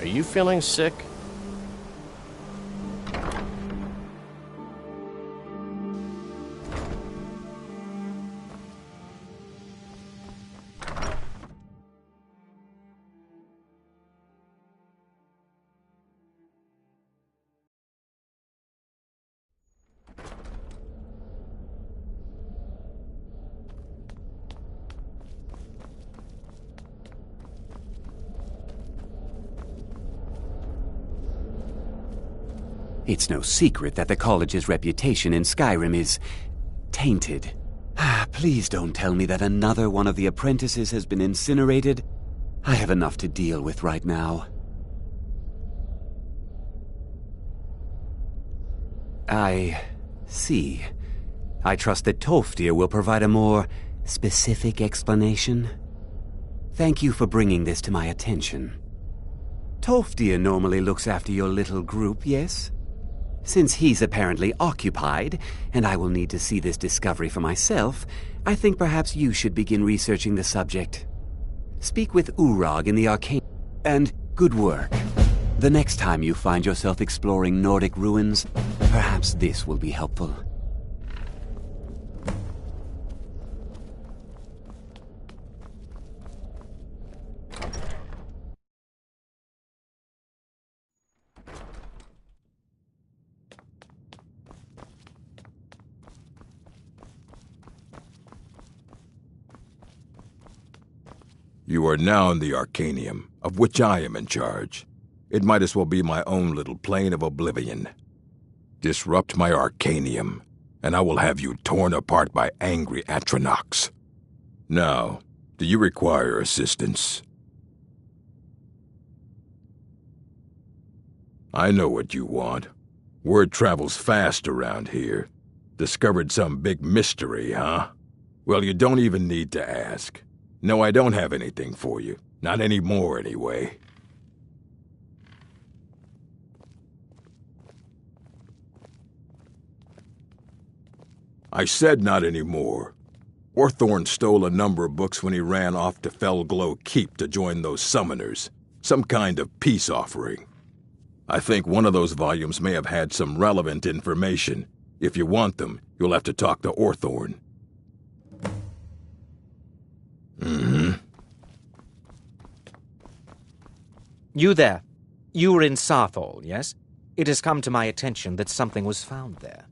Are you feeling sick? It's no secret that the college's reputation in Skyrim is tainted. Please don't tell me that another one of the apprentices has been incinerated. I have enough to deal with right now. I see. I trust that Pt.3 will provide a more specific explanation. Thank you for bringing this to my attention. Pt.3 normally looks after your little group, yes? Since he's apparently occupied, and I will need to see this discovery for myself, I think perhaps you should begin researching the subject. Speak with Urag in the arcane, and good work. The next time you find yourself exploring Nordic ruins, perhaps this will be helpful. You are now in the Arcanium, of which I am in charge. It might as well be my own little plane of oblivion. Disrupt my Arcanium, and I will have you torn apart by angry Atronachs. Now, do you require assistance? I know what you want. Word travels fast around here. Discovered some big mystery, huh? Well, you don't even need to ask. No, I don't have anything for you. Not anymore, anyway. I said not anymore. Orthorn stole a number of books when he ran off to Felglow Keep to join those summoners. Some kind of peace offering. I think one of those volumes may have had some relevant information. If you want them, you'll have to talk to Orthorn. You there. You were in Sarthol, yes? It has come to my attention that something was found there.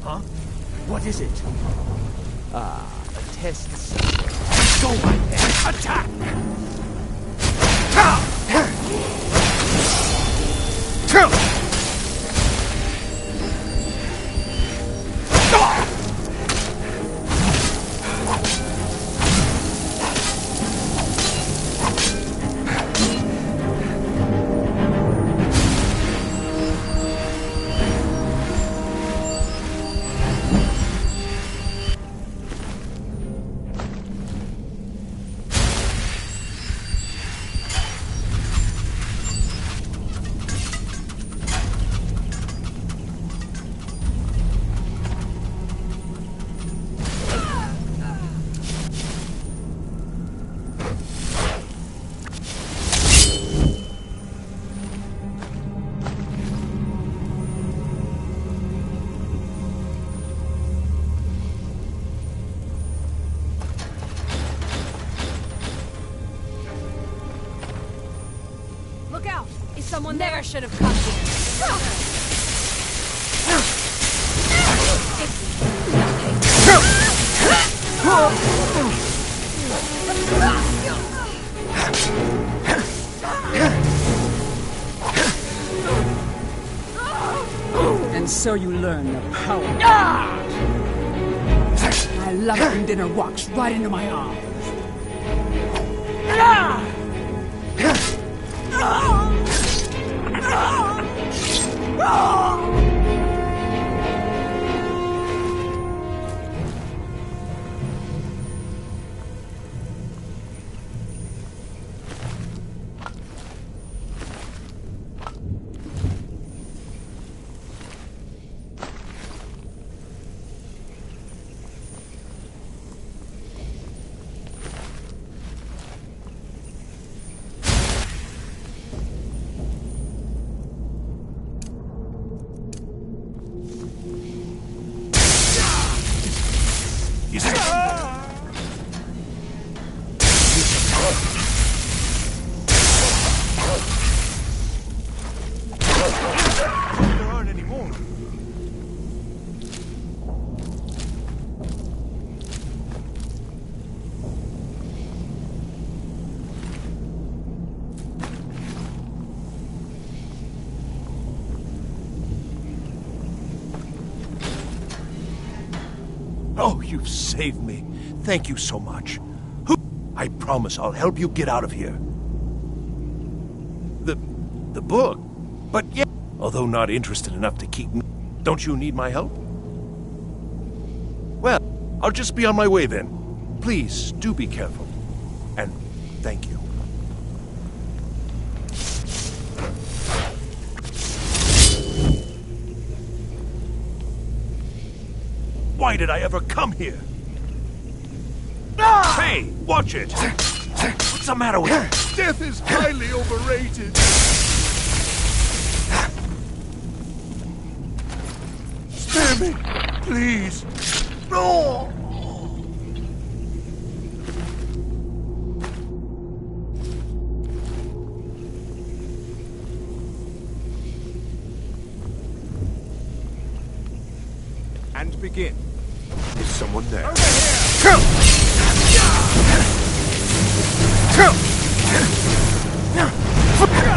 Huh? What is it? A test. Go right there! Attack! Look out! Is someone there? Never should have come here. And so you learn the power. My loving dinner walks right into my arms. Oh, you've saved me. Thank you so much. I promise I'll help you get out of here. The book? But yeah, although not interested enough to keep me. Don't you need my help? Well, I'll just be on my way then. Please, do be careful. And thank you. Why did I ever come here? Hey, watch it! What's the matter with you? Death is highly overrated. Spare me, please. No! And begin. Is someone there? Over here!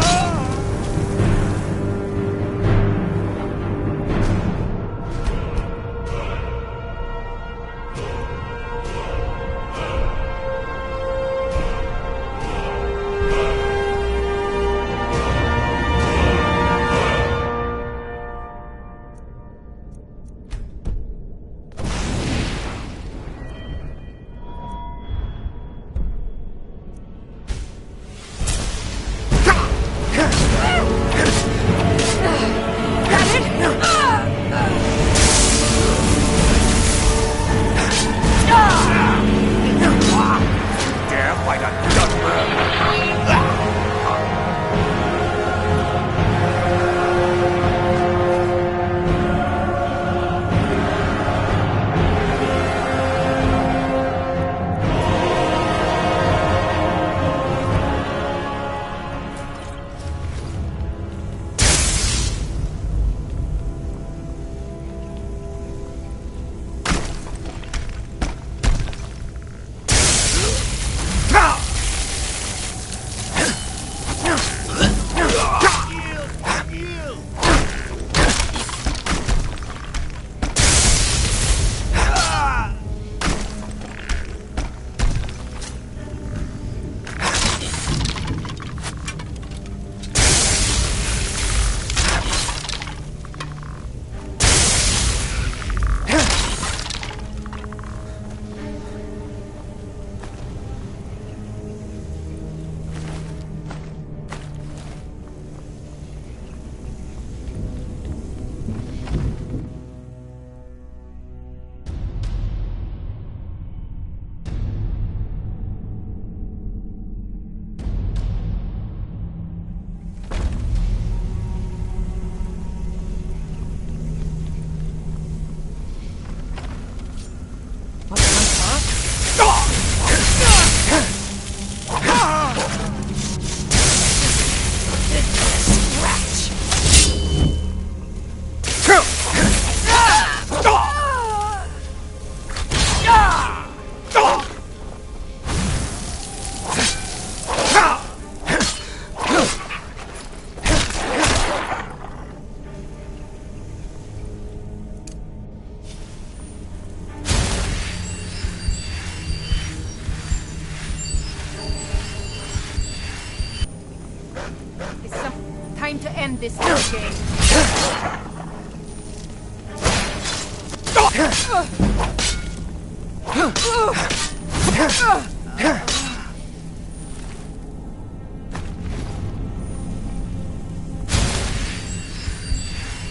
this little game.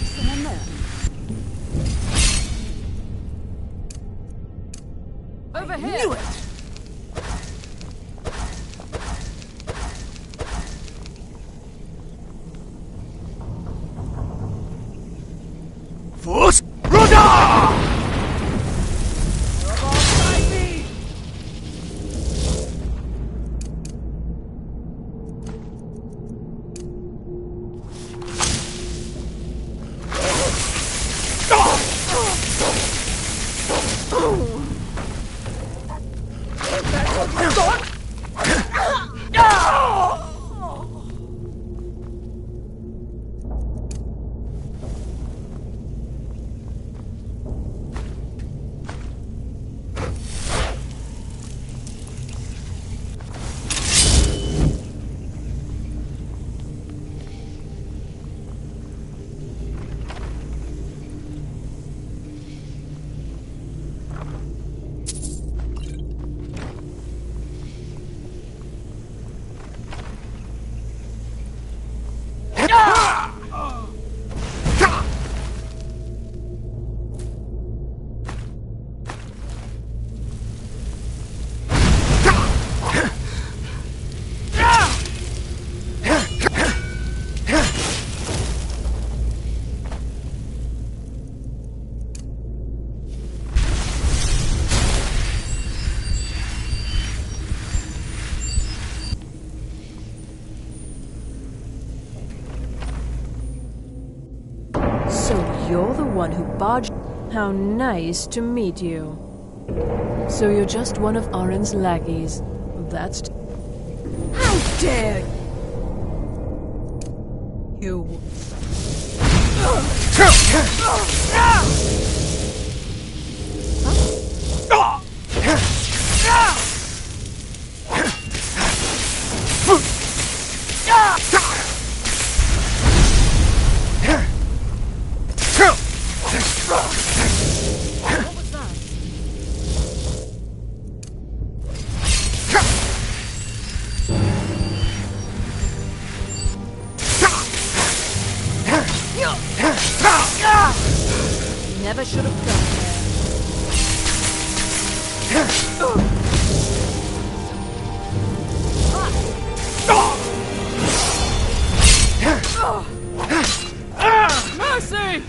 Someone there. Over here. Knew it! Force Rudder! So you're the one who barged... How nice to meet you. So you're just one of Arin's lackeys. That's... How dare you? What was that? Never should have gone Mercy!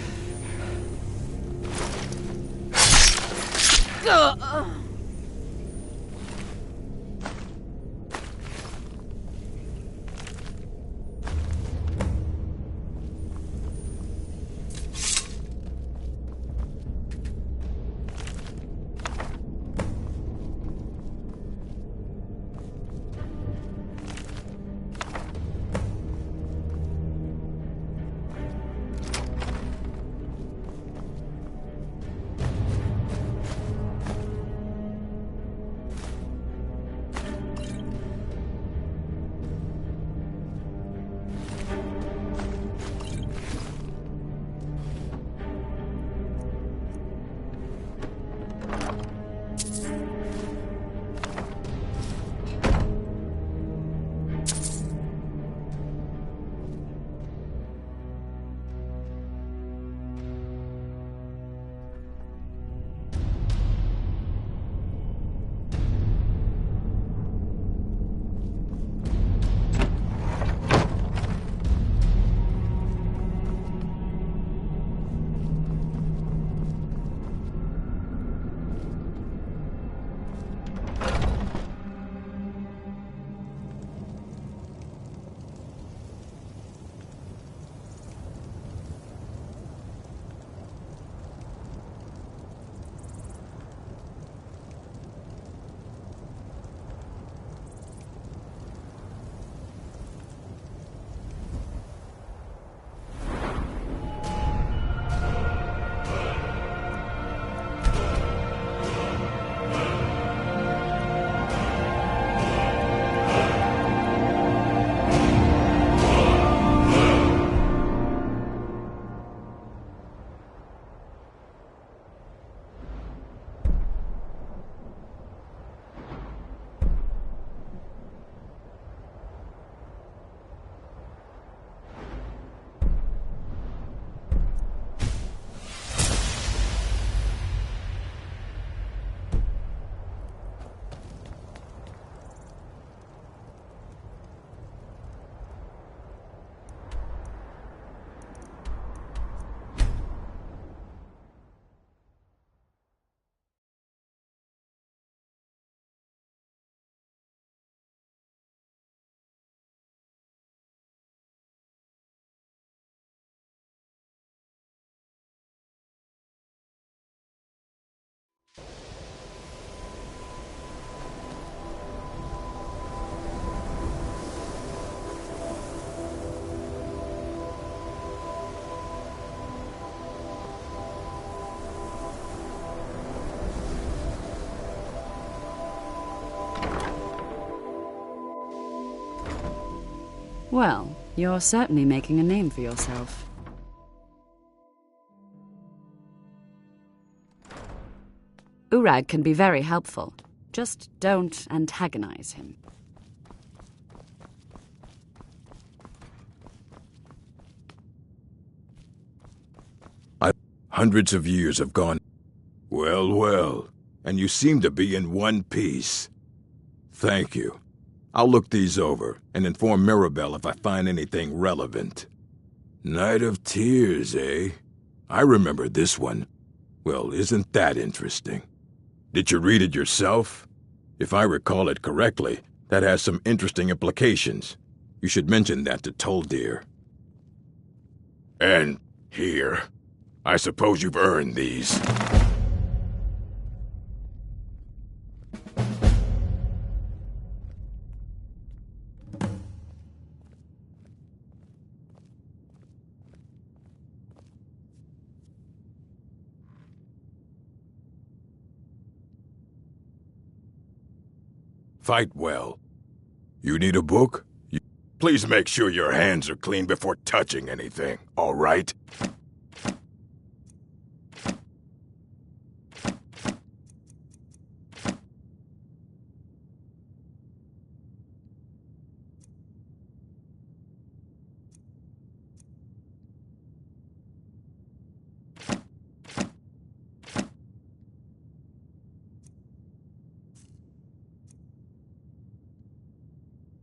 Well, you're certainly making a name for yourself. Urag can be very helpful. Just don't antagonize him. Hundreds of years have gone. Well, well, and you seem to be in one piece. Thank you. I'll look these over and inform Mirabelle if I find anything relevant. Night of Tears, eh? I remember this one. Well, isn't that interesting? Did you read it yourself? If I recall it correctly, that has some interesting implications. You should mention that to Toldir. And here. I suppose you've earned these. Fight well. You need a book? Please make sure your hands are clean before touching anything, all right?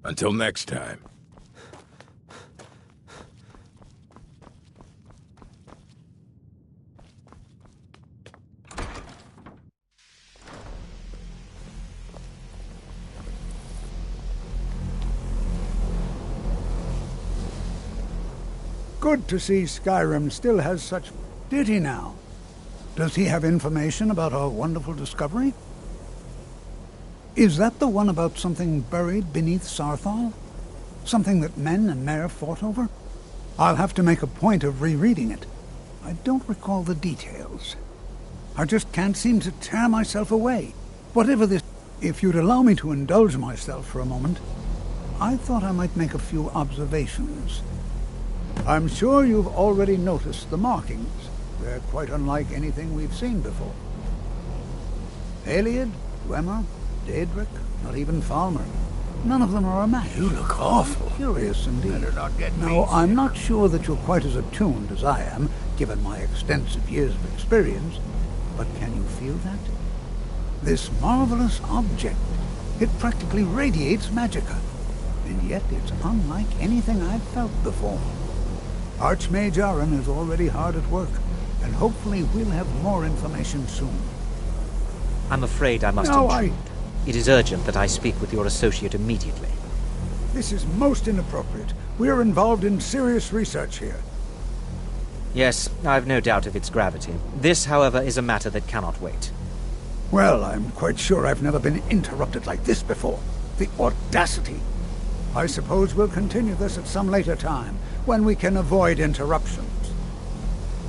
Until next time. Good to see Skyrim still has such... Did he now? Does he have information about our wonderful discovery? Is that the one about something buried beneath Sarthal? Something that men and Mare fought over? I'll have to make a point of rereading it. I don't recall the details. I just can't seem to tear myself away. Whatever this... If you'd allow me to indulge myself for a moment, I thought I might make a few observations. I'm sure you've already noticed the markings. They're quite unlike anything we've seen before. Eliad, Dwemer, Daedric, not even Falmer. None of them are a match. You look awful. Curious indeed. Better not get me Now, I'm sick. not sure that you're quite as attuned as I am, given my extensive years of experience, but can you feel that? This marvelous object, it practically radiates magicka, and yet it's unlike anything I've felt before. Archmage Aaron is already hard at work, and hopefully we'll have more information soon. I'm afraid I must No, intrude. It is urgent that I speak with your associate immediately. This is most inappropriate. We're involved in serious research here. Yes, I've no doubt of its gravity. This, however, is a matter that cannot wait. Well, I'm quite sure I've never been interrupted like this before. The audacity! I suppose we'll continue this at some later time, when we can avoid interruptions.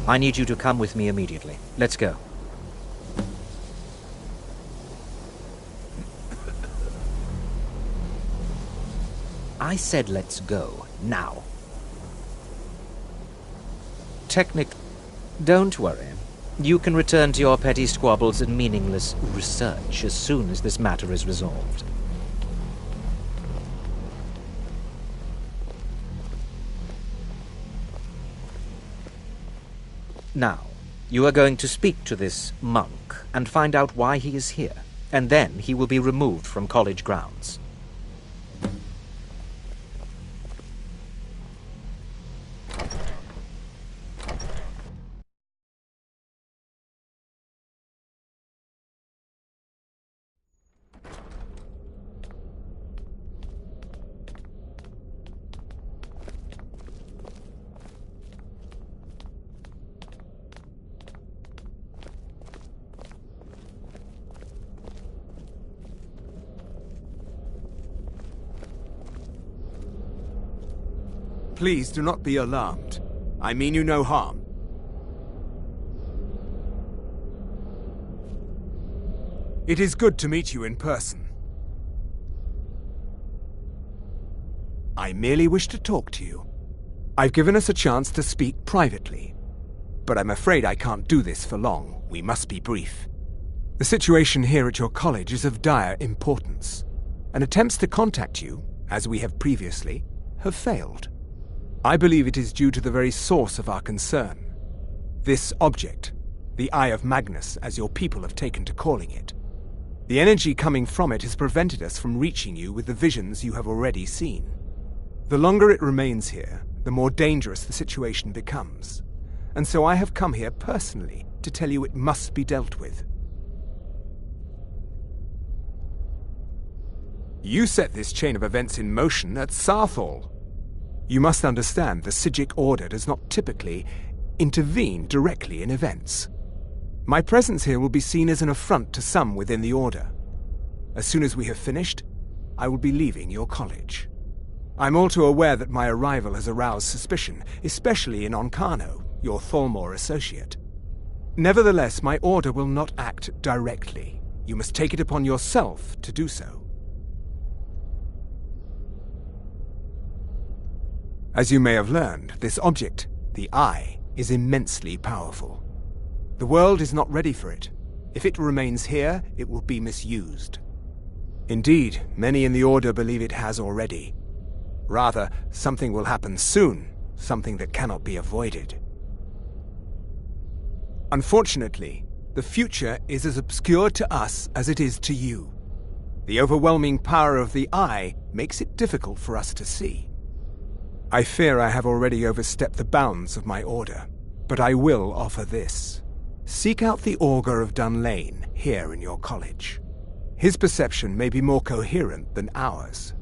I need you to come with me immediately. Let's go. I said let's go, now. Don't worry. You can return to your petty squabbles and meaningless research as soon as this matter is resolved. Now, you are going to speak to this monk and find out why he is here, and then he will be removed from college grounds. Please do not be alarmed. I mean you no harm. It is good to meet you in person. I merely wish to talk to you. I've given us a chance to speak privately, but I'm afraid I can't do this for long. We must be brief. The situation here at your college is of dire importance, and attempts to contact you, as we have previously, have failed. I believe it is due to the very source of our concern. This object, the Eye of Magnus, as your people have taken to calling it. The energy coming from it has prevented us from reaching you with the visions you have already seen. The longer it remains here, the more dangerous the situation becomes, and so I have come here personally to tell you it must be dealt with. You set this chain of events in motion at Sarthal. You must understand the Psijic Order does not typically intervene directly in events. My presence here will be seen as an affront to some within the Order. As soon as we have finished, I will be leaving your college. I'm all too aware that my arrival has aroused suspicion, especially in Onkano, your Thalmor associate. Nevertheless, my Order will not act directly. You must take it upon yourself to do so. As you may have learned, this object, the Eye, is immensely powerful. The world is not ready for it. If it remains here, it will be misused. Indeed, many in the Order believe it has already. Rather, something will happen soon, something that cannot be avoided. Unfortunately, the future is as obscure to us as it is to you. The overwhelming power of the Eye makes it difficult for us to see. I fear I have already overstepped the bounds of my Order, but I will offer this. Seek out the Augur of Dunlane here in your college. His perception may be more coherent than ours.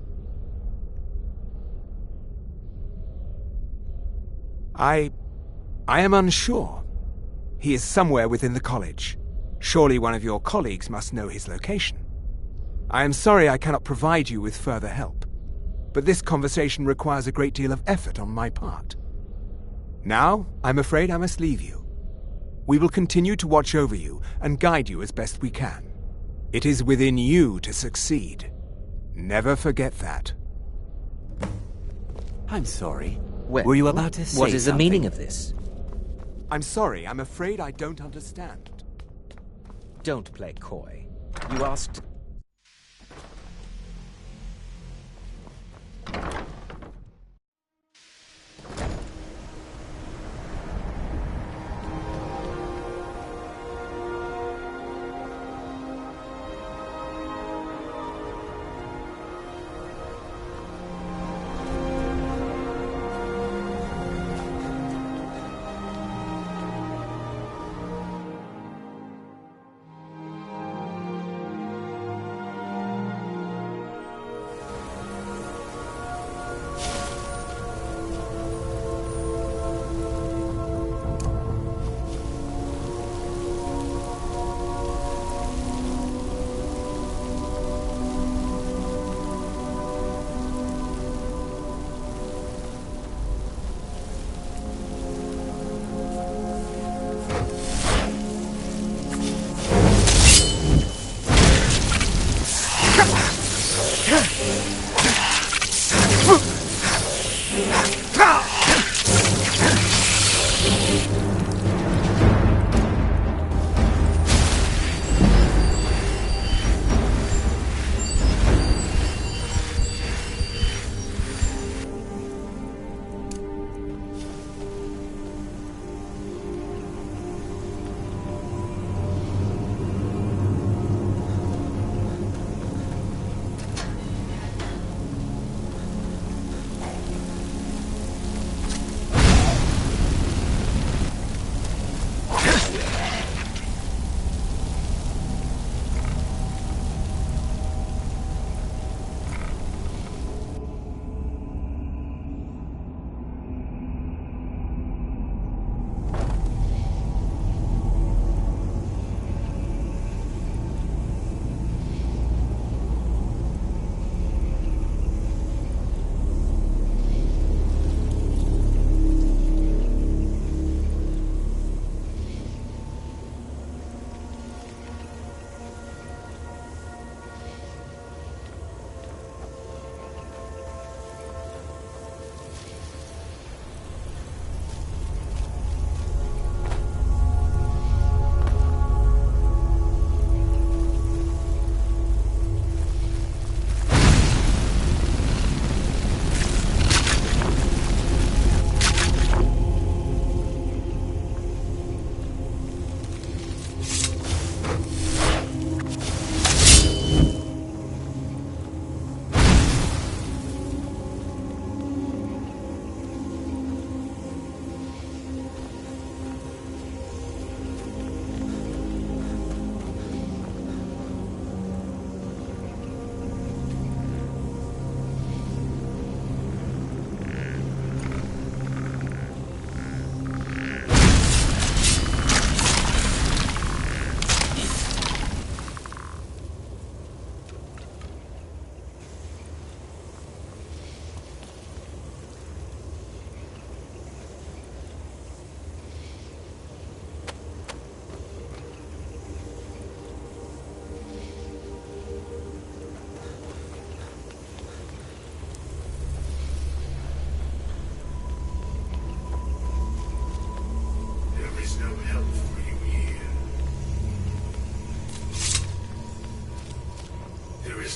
I am unsure. He is somewhere within the college. Surely one of your colleagues must know his location. I am sorry I cannot provide you with further help, but this conversation requires a great deal of effort on my part. Now, I'm afraid I must leave you. We will continue to watch over you and guide you as best we can. It is within you to succeed. Never forget that. I'm sorry. Well, were you about to say what is the something? meaning of this? I'm sorry, I'm afraid I don't understand. Don't play coy. You asked...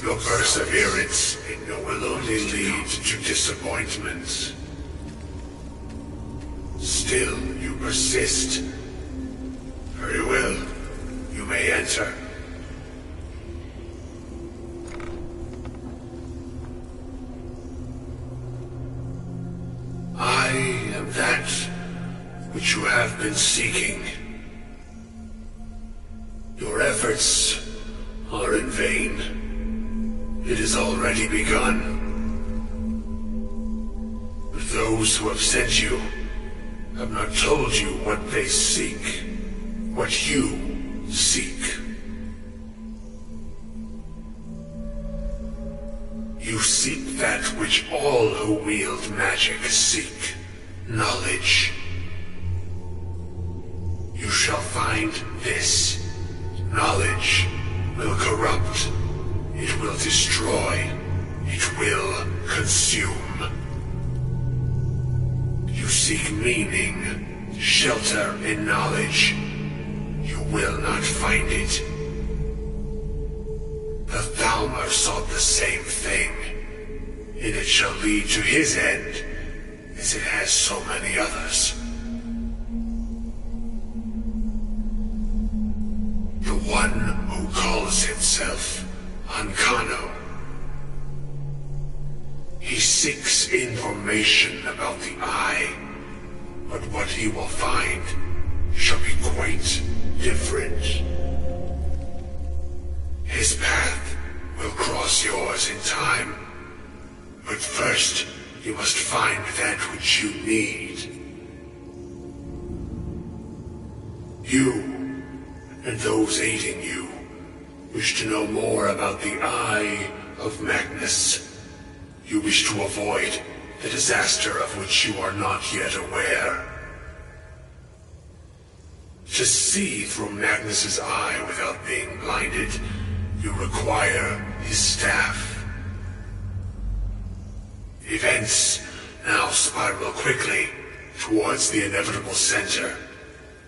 No perseverance will only lead to disappointment. Still, you persist. Very well. You may enter. I am that which you have been seeking. Your efforts are in vain. It has already begun. But those who have sent you have not told you what they seek, what you seek. You seek that which all who wield magic seek, knowledge. You shall find this. Knowledge will corrupt. It will destroy. It will consume. You seek meaning, shelter in knowledge. You will not find it. The Thalmor sought the same thing, and it shall lead to his end, as it has so many others. The one who calls himself Ancano. He seeks information about the Eye, but what he will find shall be quite different. His path will cross yours in time, but first you must find that which you need. You and those aiding you wish to know more about the Eye of Magnus. You wish to avoid the disaster of which you are not yet aware. To see through Magnus's eye without being blinded, you require his staff. Events now spiral quickly towards the inevitable center,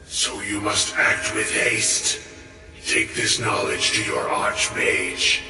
so you must act with haste. Take this knowledge to your Archmage.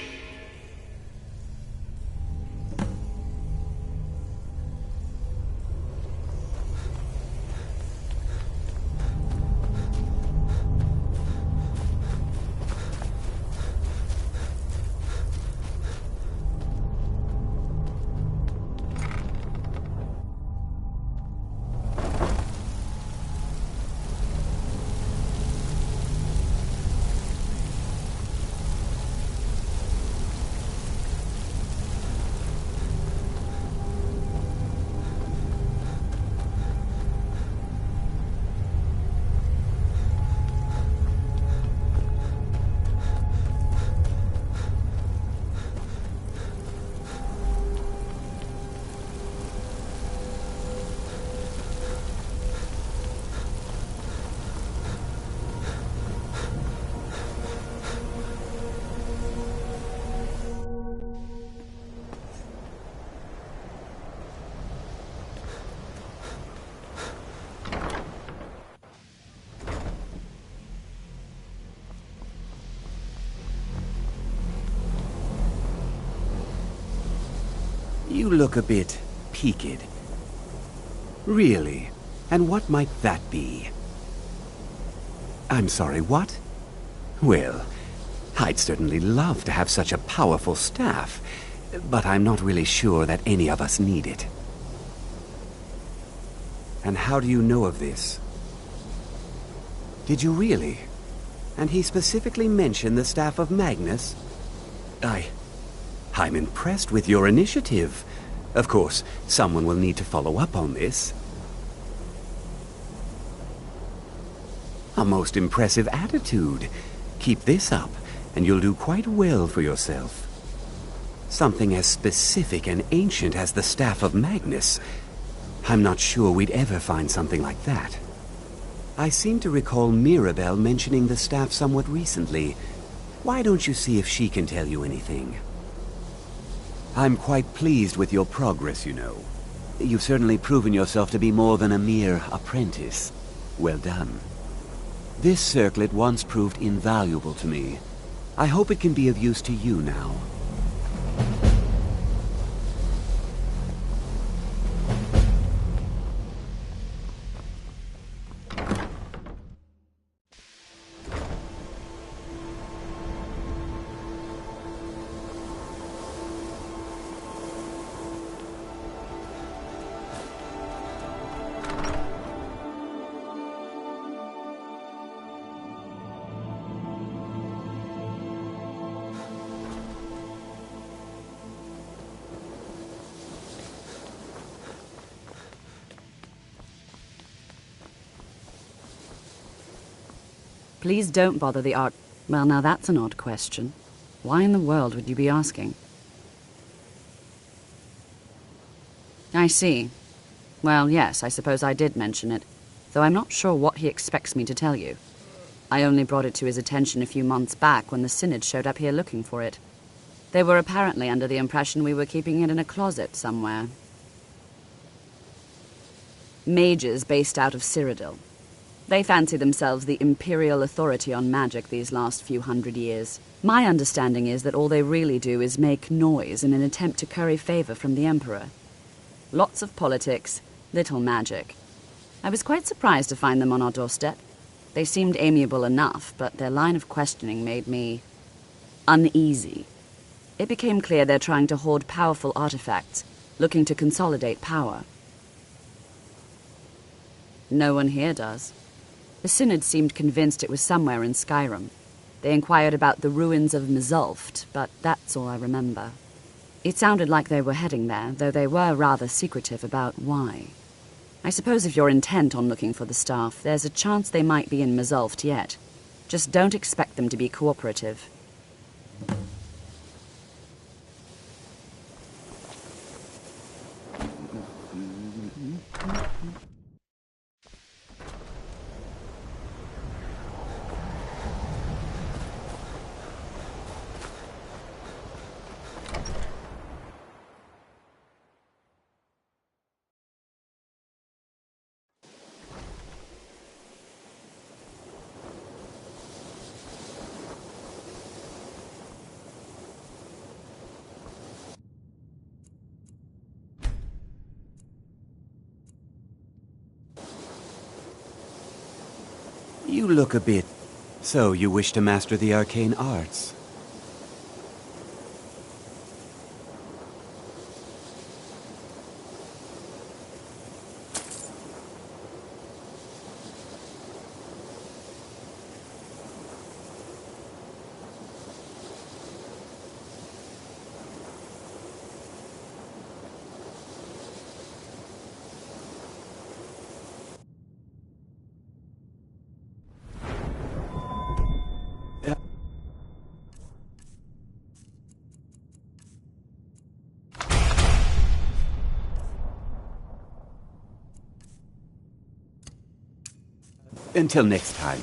You look a bit peaked. Really? And what might that be? I'm sorry, what? Well, I'd certainly love to have such a powerful staff, but I'm not really sure that any of us need it. And how do you know of this? Did you really? And he specifically mentioned the staff of Magnus? I'm impressed with your initiative. Of course, someone will need to follow up on this. A most impressive attitude. Keep this up, and you'll do quite well for yourself. Something as specific and ancient as the Staff of Magnus. I'm not sure we'd ever find something like that. I seem to recall Mirabelle mentioning the staff somewhat recently. Why don't you see if she can tell you anything? I'm quite pleased with your progress, you know. You've certainly proven yourself to be more than a mere apprentice. Well done. This circlet once proved invaluable to me. I hope it can be of use to you now. Please don't bother the art... Well, now that's an odd question. Why in the world would you be asking? I see. Well, yes, I suppose I did mention it, though I'm not sure what he expects me to tell you. I only brought it to his attention a few months back when the Synod showed up here looking for it. They were apparently under the impression we were keeping it in a closet somewhere. Mages based out of Cyrodiil. They fancy themselves the imperial authority on magic these last few hundred years. My understanding is that all they really do is make noise in an attempt to curry favor from the Emperor. Lots of politics, little magic. I was quite surprised to find them on our doorstep. They seemed amiable enough, but their line of questioning made me uneasy. It became clear they're trying to hoard powerful artifacts, looking to consolidate power. No one here does. The Synod seemed convinced it was somewhere in Skyrim. They inquired about the ruins of Mzulft, but that's all I remember. It sounded like they were heading there, though they were rather secretive about why. I suppose if you're intent on looking for the staff, there's a chance they might be in Mzulft yet. Just don't expect them to be cooperative. You look a bit... So you wish to master the arcane arts? Until next time.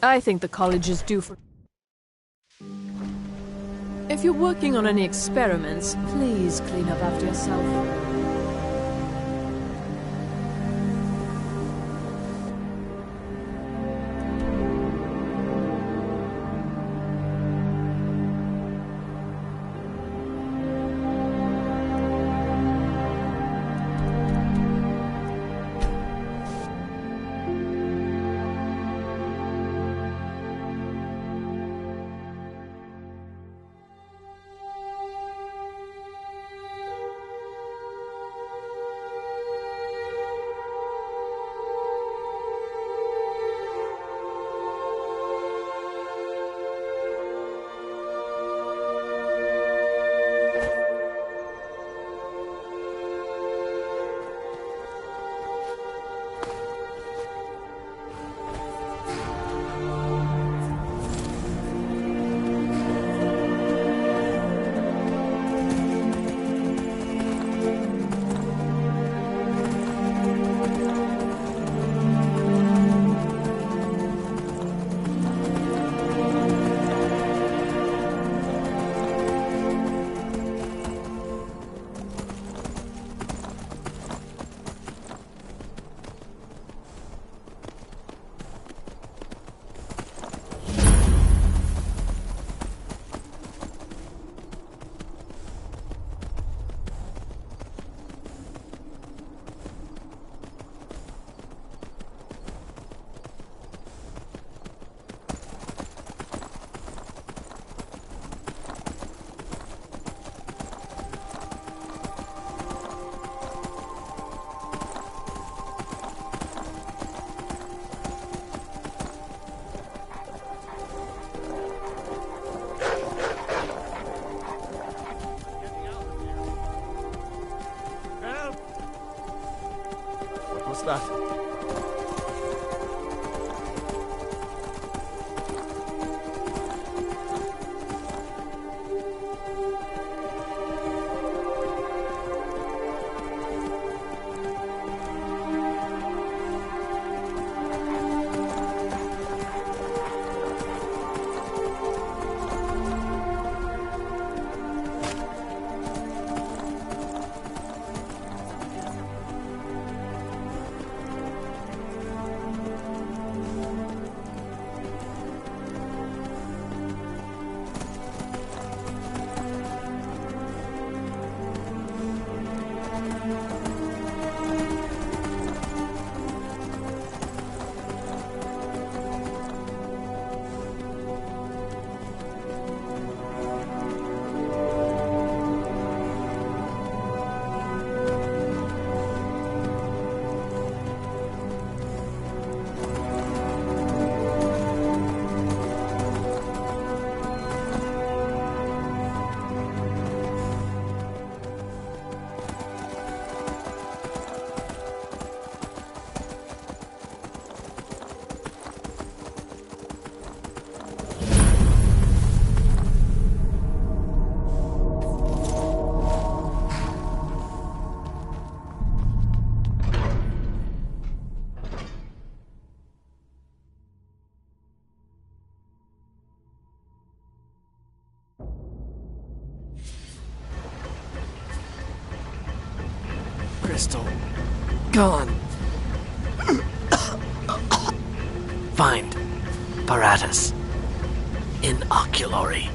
I think the college is due for... If you're working on any experiments, please clean up after yourself. was that? Crystal. Gone. Find apparatus. Inoculary.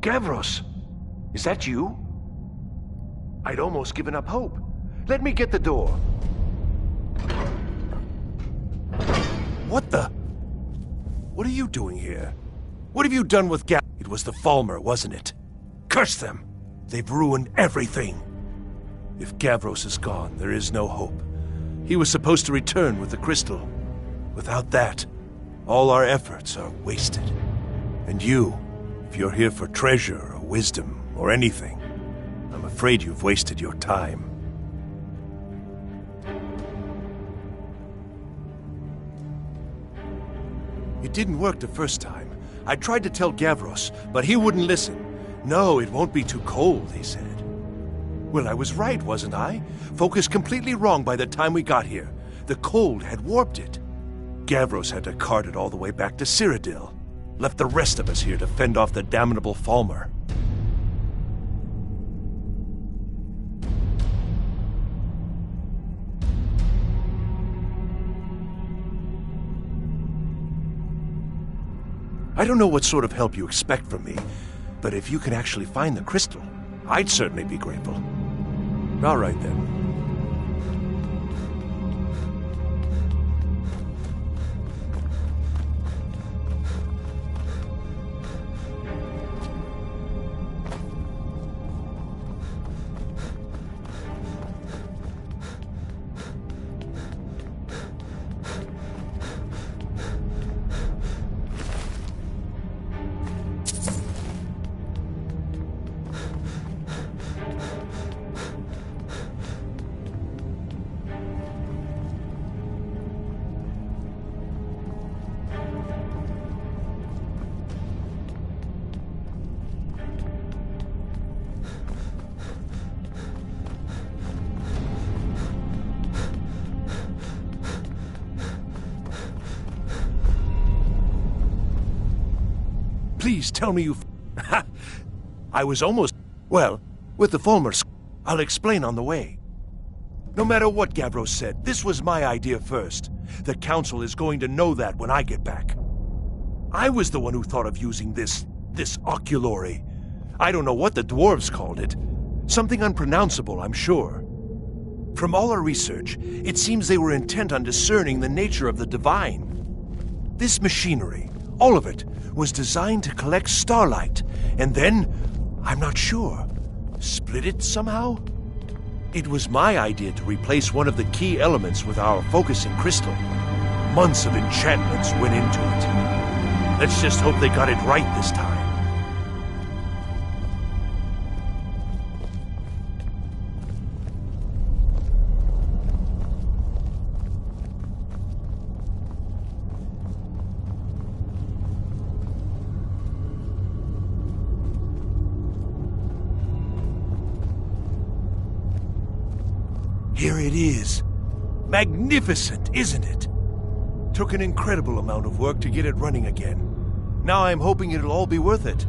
Gavros, is that you? I'd almost given up hope. Let me get the door. What the? What are you doing here? What have you done with Gav? It was the Falmer, wasn't it? Curse them! They've ruined everything. If Gavros is gone, there is no hope. He was supposed to return with the crystal. Without that, all our efforts are wasted. And you, if you're here for treasure or wisdom or anything, I'm afraid you've wasted your time. It didn't work the first time. I tried to tell Gavros, but he wouldn't listen. No, it won't be too cold, he said. Well, I was right, wasn't I? Focus completely wrong by the time we got here. The cold had warped it. Gavros had to cart it all the way back to Cyrodiil. Left the rest of us here to fend off the damnable Falmer. I don't know what sort of help you expect from me, but if you can actually find the crystal, I'd certainly be grateful. All right, then. Please tell me you... I was almost... Well, with the Falmer, I'll explain on the way. No matter what Gavros said, this was my idea first. The Council is going to know that when I get back. I was the one who thought of using this oculory. I don't know what the dwarves called it. Something unpronounceable, I'm sure. From all our research, it seems they were intent on discerning the nature of the divine. This machinery, all of it, was designed to collect starlight, and then, I'm not sure, split it somehow? It was my idea to replace one of the key elements with our focusing crystal. Months of enchantments went into it. Let's just hope they got it right this time. Here it is. Magnificent, isn't it? Took an incredible amount of work to get it running again. Now I'm hoping it'll all be worth it.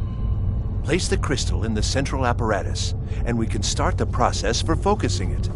Place the crystal in the central apparatus, and we can start the process for focusing it.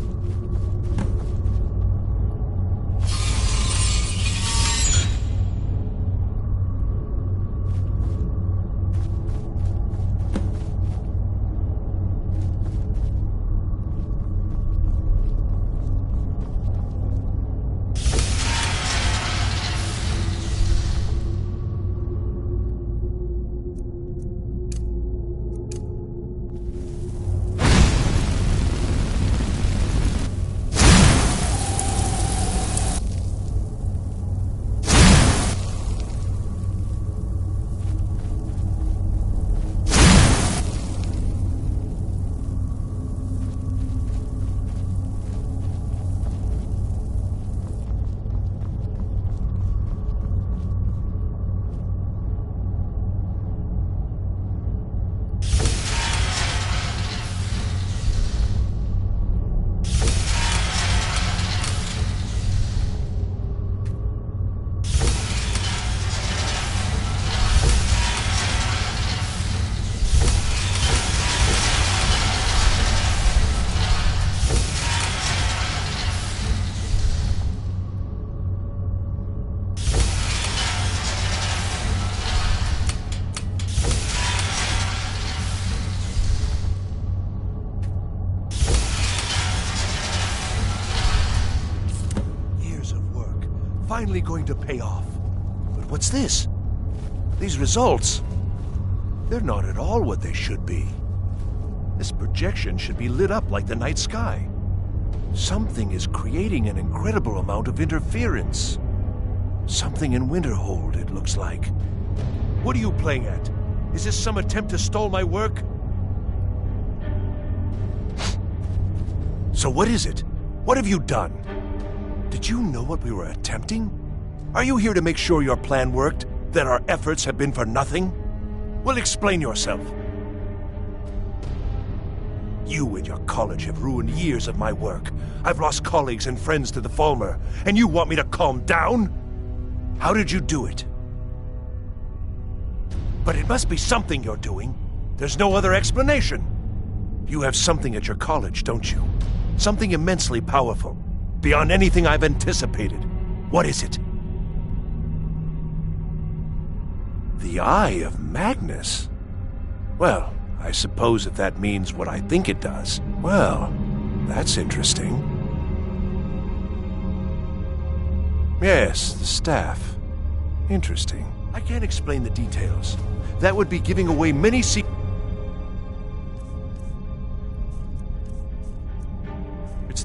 Finally going to pay off. But what's this? These results, they're not at all what they should be. This projection should be lit up like the night sky. Something is creating an incredible amount of interference. Something in Winterhold, it looks like. What are you playing at? Is this some attempt to stall my work? So what is it? What have you done? Did you know what we were attempting? Are you here to make sure your plan worked? That our efforts have been for nothing? Well, explain yourself. You and your college have ruined years of my work. I've lost colleagues and friends to the Falmer, and you want me to calm down? How did you do it? But it must be something you're doing. There's no other explanation. You have something at your college, don't you? Something immensely powerful, beyond anything I've anticipated. What is it? The Eye of Magnus? Well, I suppose if that means what I think it does. Well, that's interesting. Yes, the staff. Interesting. I can't explain the details. That would be giving away many secrets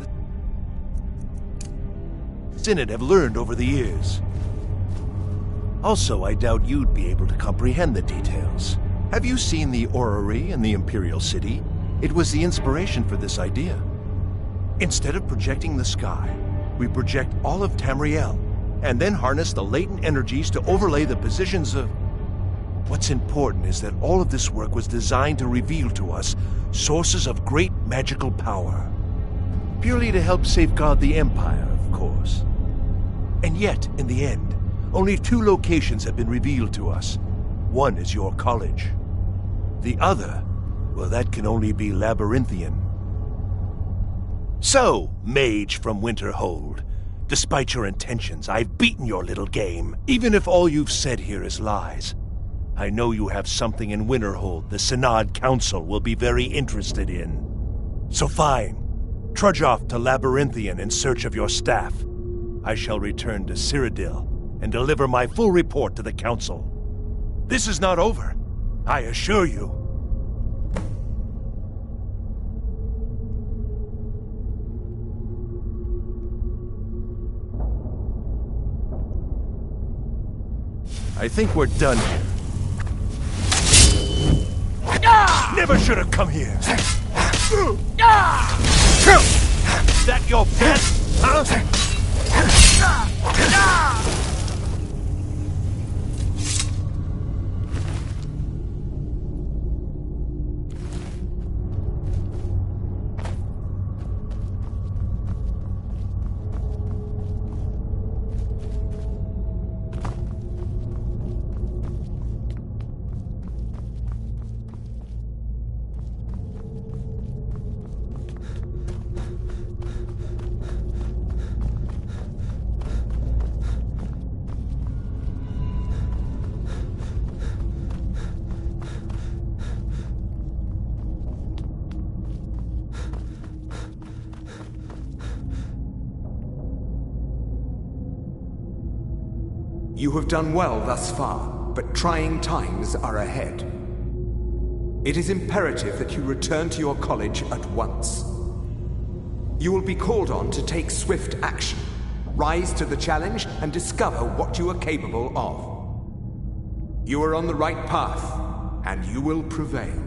the Synod have learned over the years. Also, I doubt you'd be able to comprehend the details. Have you seen the orrery in the Imperial City? It was the inspiration for this idea. Instead of projecting the sky, we project all of Tamriel, and then harness the latent energies to overlay the positions of... What's important is that all of this work was designed to reveal to us sources of great magical power. Purely to help safeguard the Empire, of course. And yet, in the end, only 2 locations have been revealed to us. One is your college. The other, well, that can only be Labyrinthian. So, mage from Winterhold, despite your intentions, I've beaten your little game. Even if all you've said here is lies, I know you have something in Winterhold the Synod Council will be very interested in. So fine, trudge off to Labyrinthian in search of your staff. I shall return to Cyrodiil and deliver my full report to the Council. This is not over, I assure you. I think we're done here. Never should have come here. Is that your best, huh? You have done well thus far, but trying times are ahead. It is imperative that you return to your college at once. You will be called on to take swift action, rise to the challenge, and discover what you are capable of. You are on the right path, and you will prevail.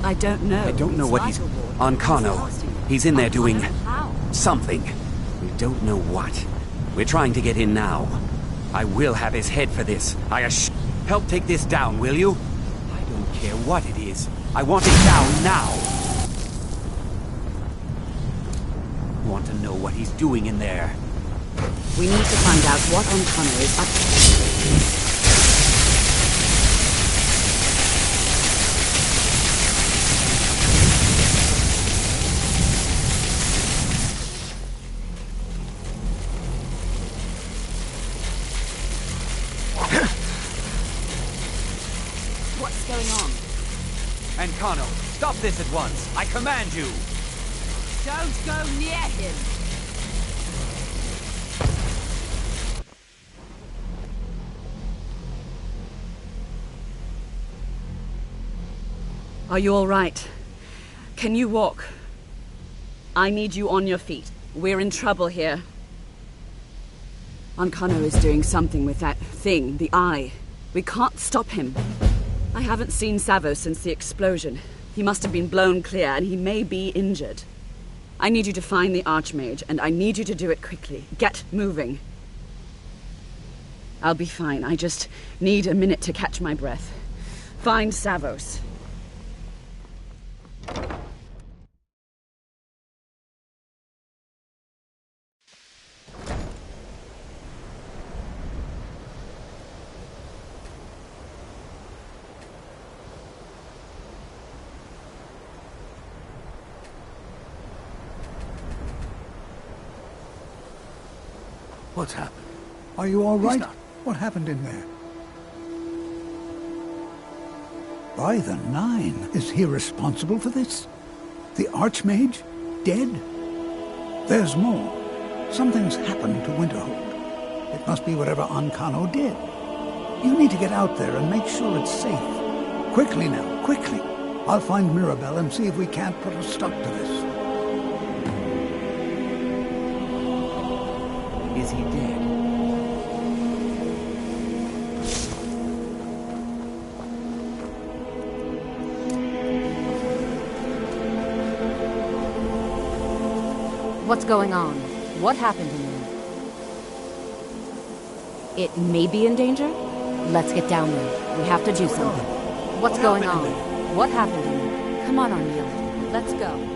I don't know. I don't know what he's... On Kano. He's in there doing... something. We don't know what. We're trying to get in now. I will have his head for this. Help take this down, will you? I don't care what it is. I want it down now. I want to know what he's doing in there. We need to find out what Onkano is up to. What's going on? And Kano, stop this at once. I command you. Don't go near him. Are you all right? Can you walk? I need you on your feet. We're in trouble here. Onkano is doing something with that thing, the eye. We can't stop him. I haven't seen Savo since the explosion. He must have been blown clear, and he may be injured. I need you to find the Archmage, and I need you to do it quickly. Get moving. I'll be fine. I just need a minute to catch my breath. Find Savos. What's happened? Are you all right? What happened in there? By the Nine, is he responsible for this? The Archmage? Dead? There's more. Something's happened to Winterhold. It must be whatever Onkano did. You need to get out there and make sure it's safe. Quickly now, quickly. I'll find Mirabelle and see if we can't put a stop to this. Is he dead? What's going on? What happened to him? It may be in danger? Let's get down there. We have to do something. What's going on? What happened to him? Come on, O'Neill. Let's go.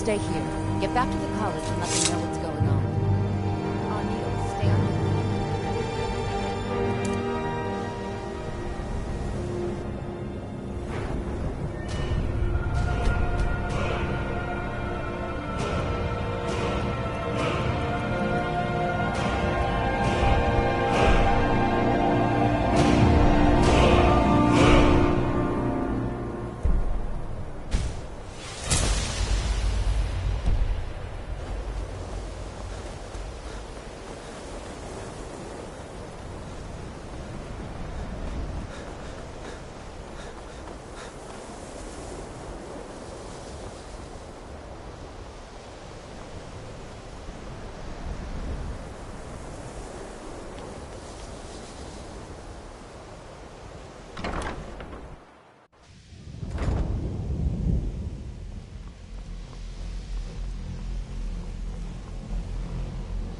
stay here. Get back to the college and let them know what's going on. O'Neill, stay on duty.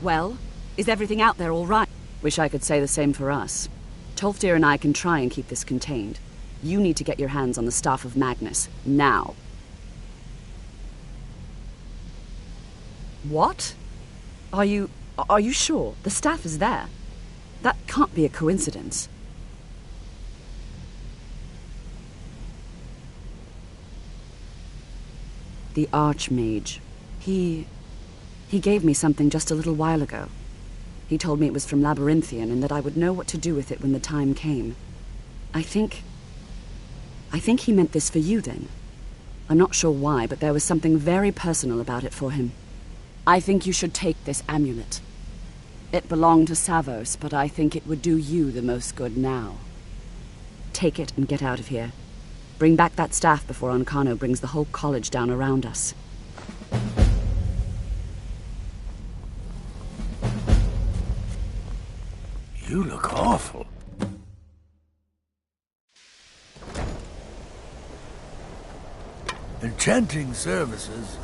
Well, is everything out there all right? Wish I could say the same for us. Tolfdir and I can try and keep this contained. You need to get your hands on the Staff of Magnus, now. What? Are you sure? The staff is there. That can't be a coincidence. The Archmage. He gave me something just a little while ago. He told me it was from Labyrinthian and that I would know what to do with it when the time came. I think he meant this for you then. I'm not sure why, but there was something very personal about it for him. I think you should take this amulet. It belonged to Savos, but I think it would do you the most good now. Take it and get out of here. Bring back that staff before Ancano brings the whole college down around us. You look awful. Enchanting services.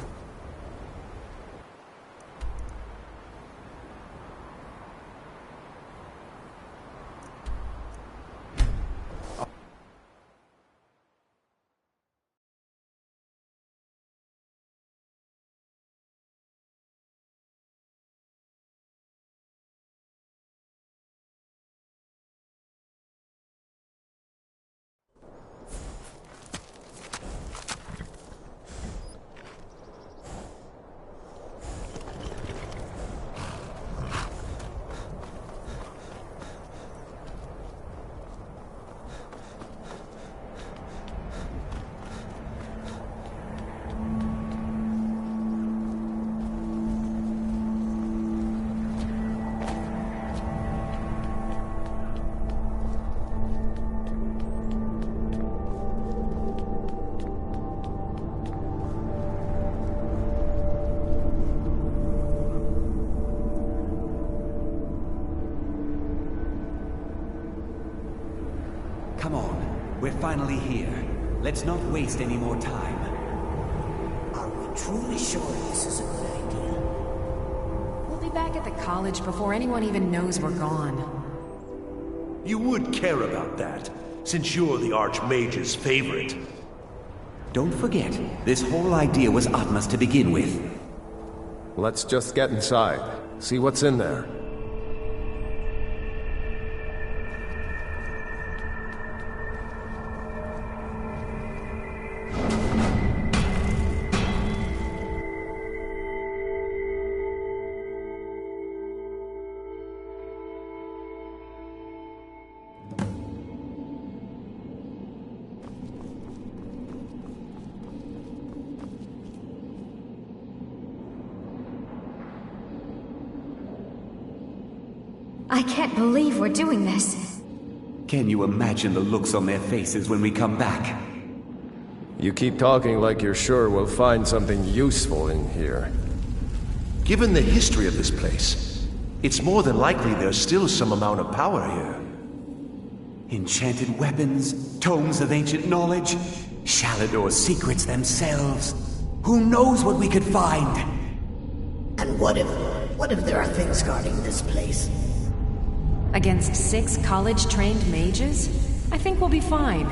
Come on, we're finally here. Let's not waste any more time. Are we truly sure this is a good idea? We'll be back at the college before anyone even knows we're gone. You would care about that, since you're the Archmage's favorite. Don't forget, this whole idea was Atma's to begin with. Let's just get inside, see what's in there. I can't believe we're doing this. Can you imagine the looks on their faces when we come back? You keep talking like you're sure we'll find something useful in here. Given the history of this place, it's more than likely there's still some amount of power here. Enchanted weapons, tomes of ancient knowledge, Shalador's secrets themselves. Who knows what we could find? And what if there are things guarding this place? Against 6 college-trained mages? I think we'll be fine.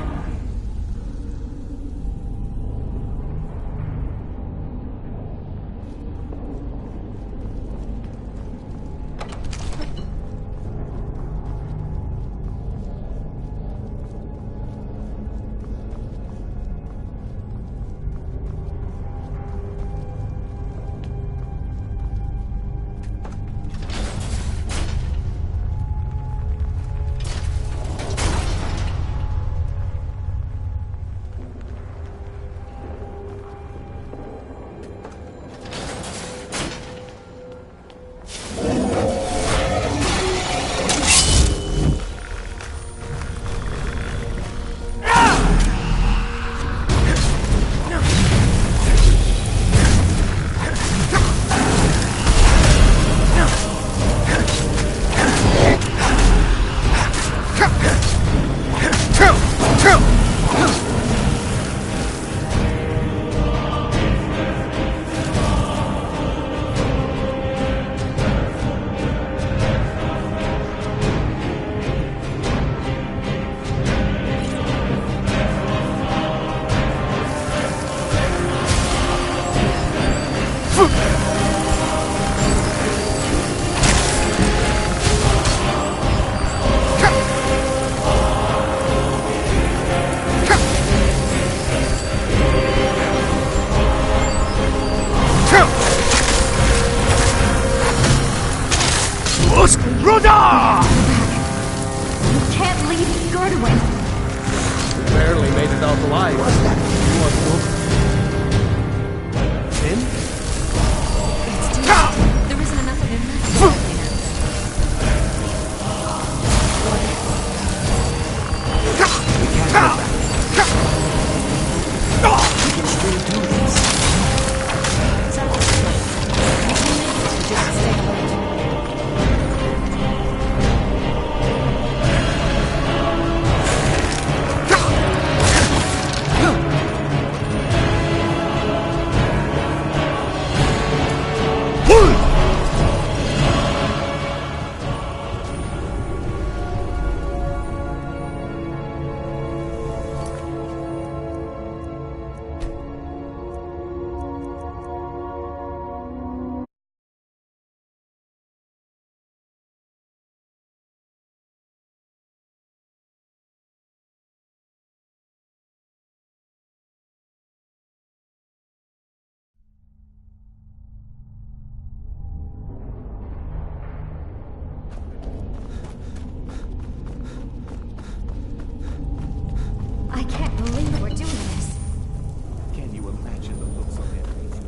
out alive. What's that? You want to go? In? It's too late. There isn't enough of him left. We can't go back. We can still do this. Just stay alert. I can't believe we're doing this. Can you imagine the looks on their faces?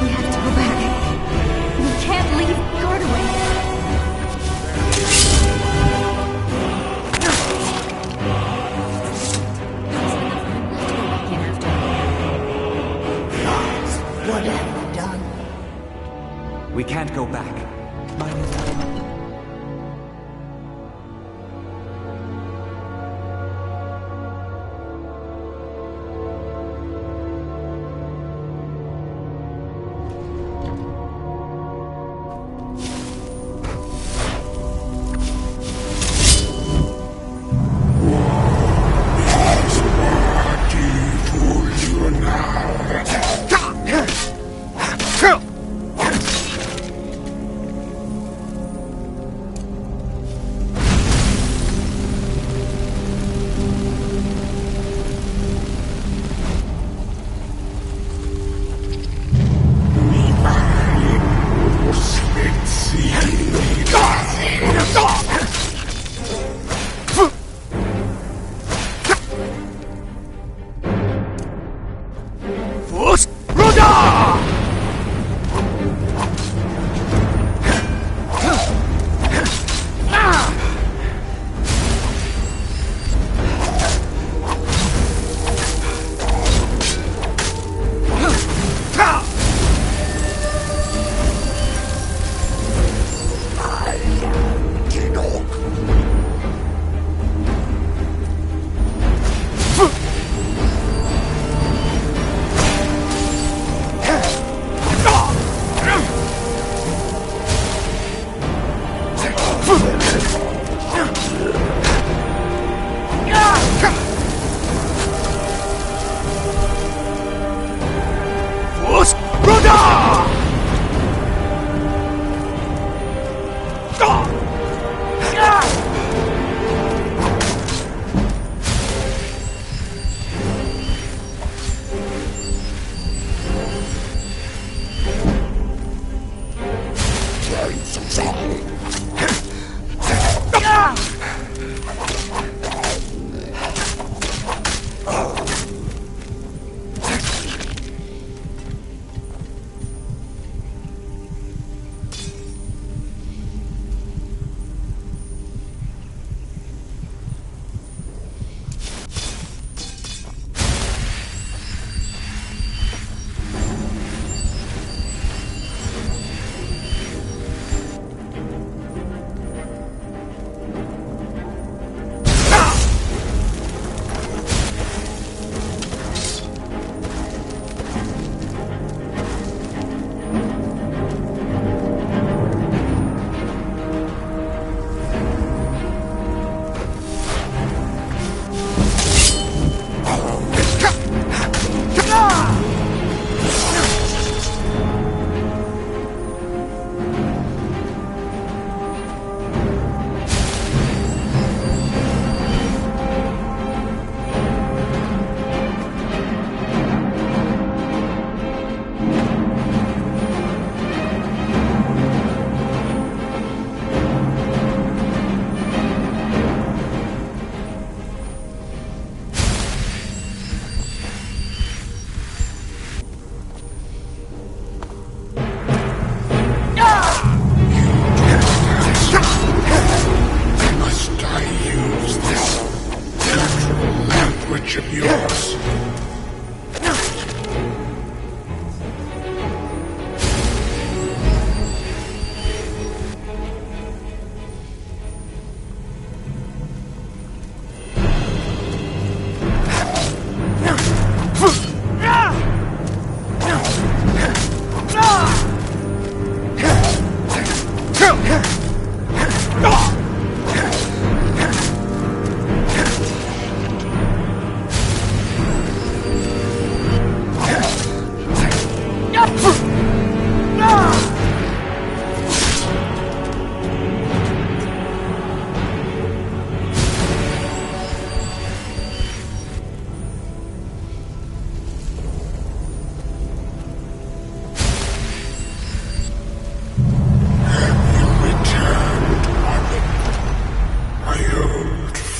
We have to go back. We can't leave Gardaway. Gods, what have we done? We can't go back.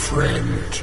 friend.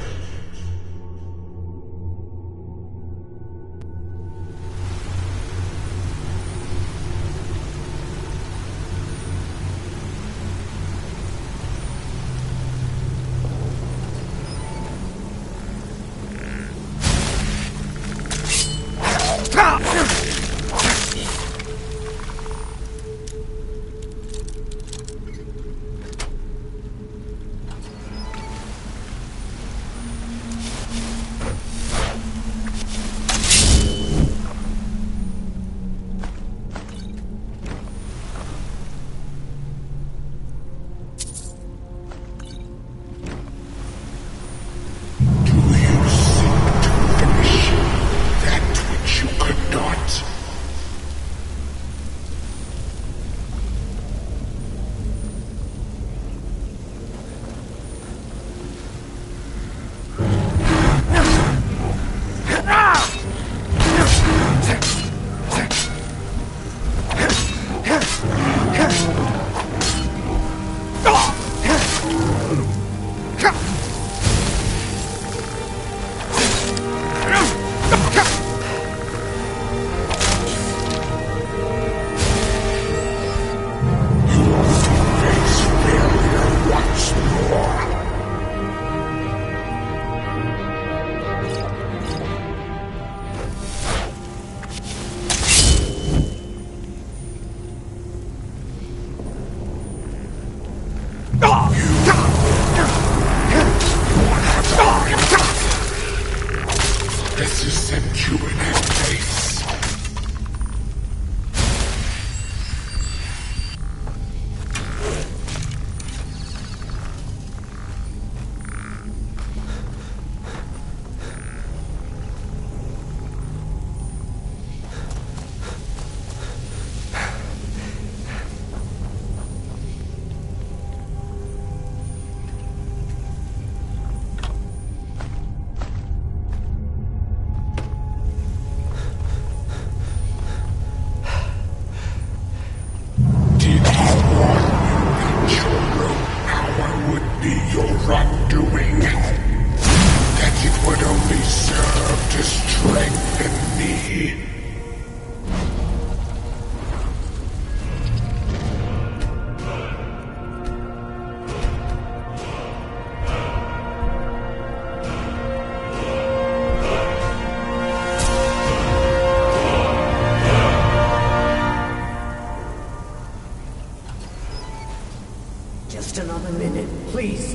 Just another minute, please.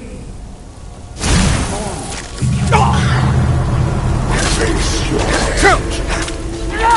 Face your fate.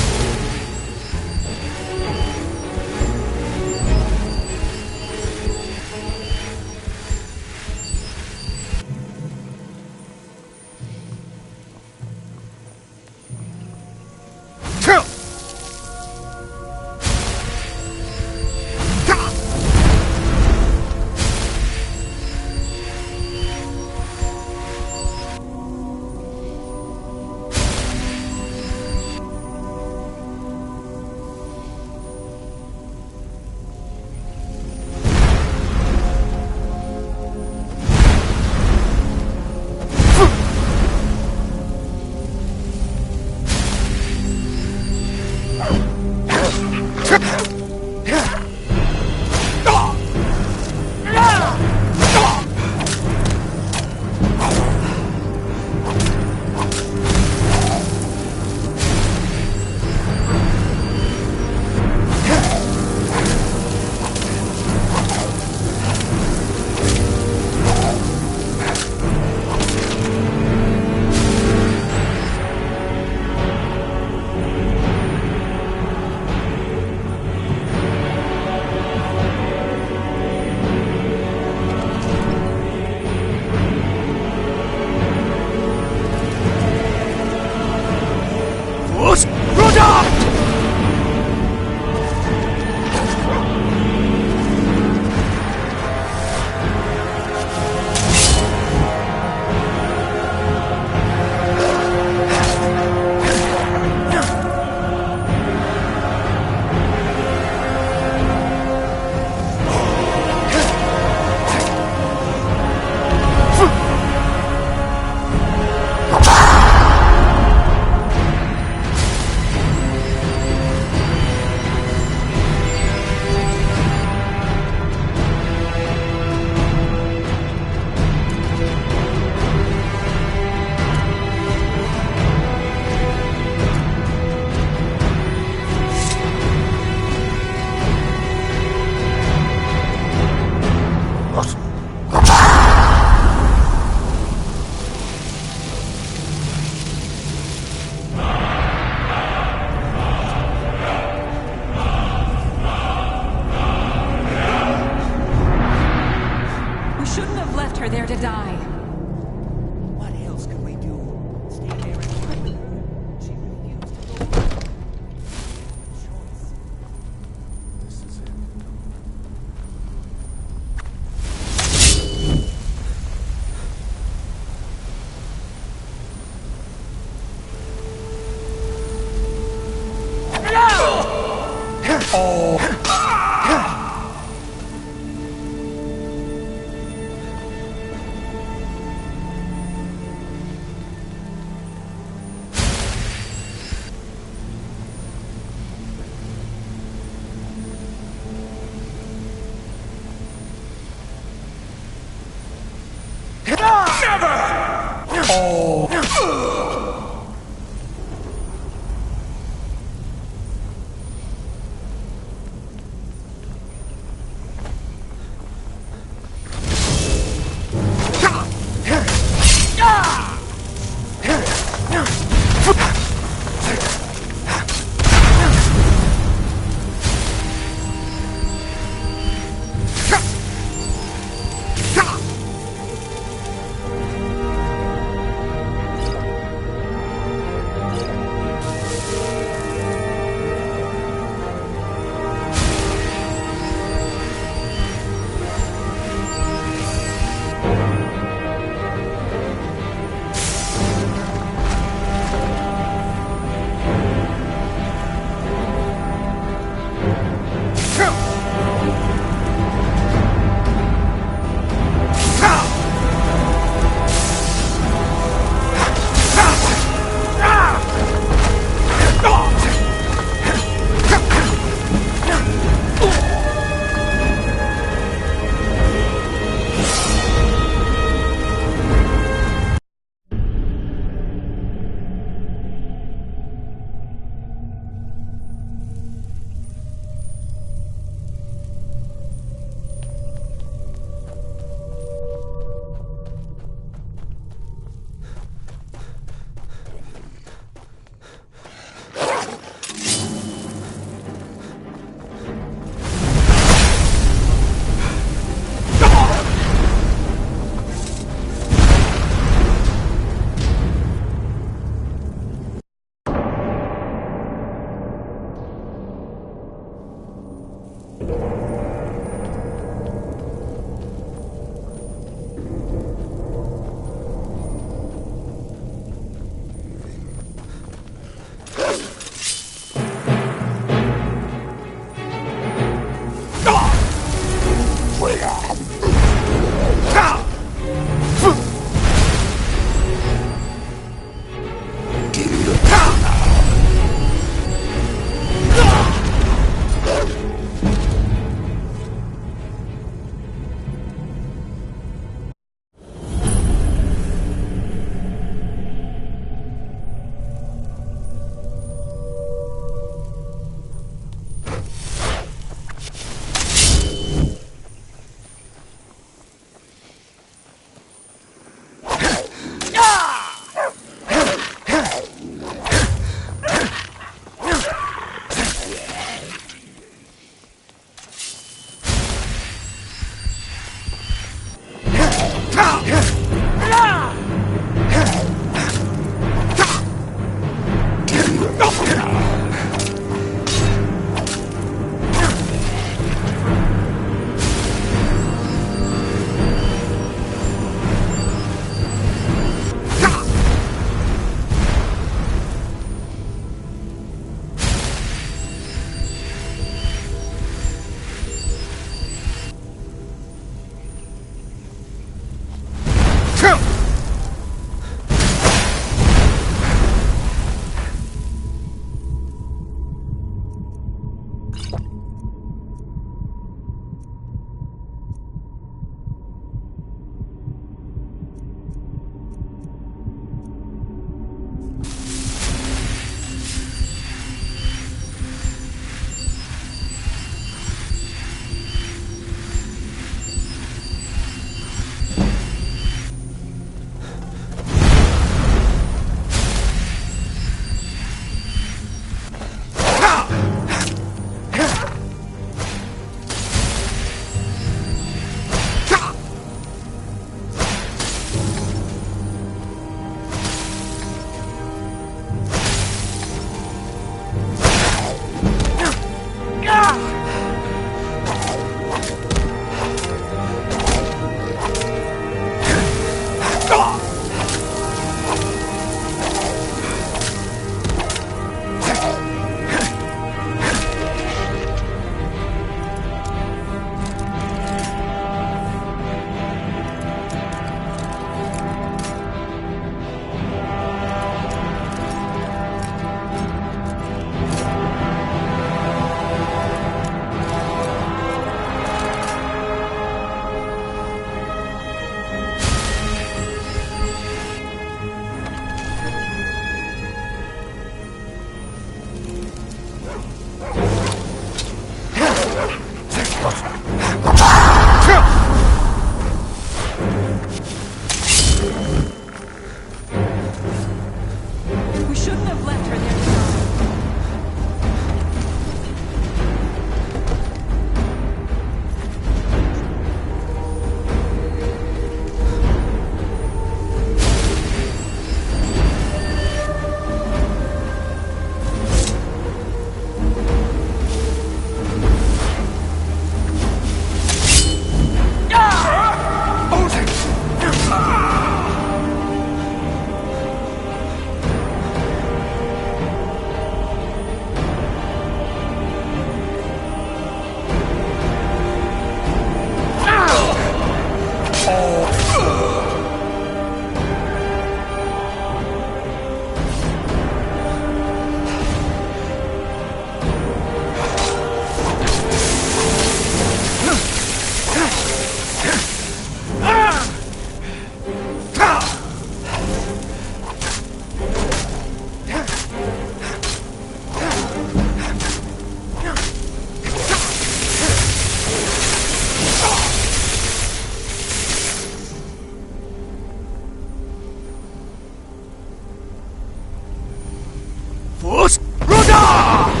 Force Rudder!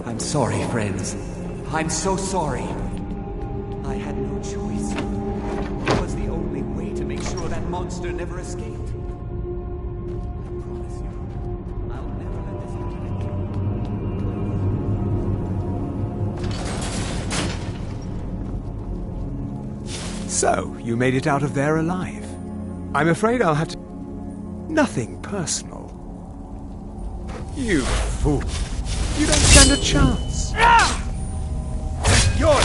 I'm sorry, friends. I'm so sorry. I had no choice. It was the only way to make sure that monster never escaped. I promise you, I'll never let this happen. So, you made it out of there alive. I'm afraid I'll have to... Nothing personal. You fool. You don't stand a chance. You're...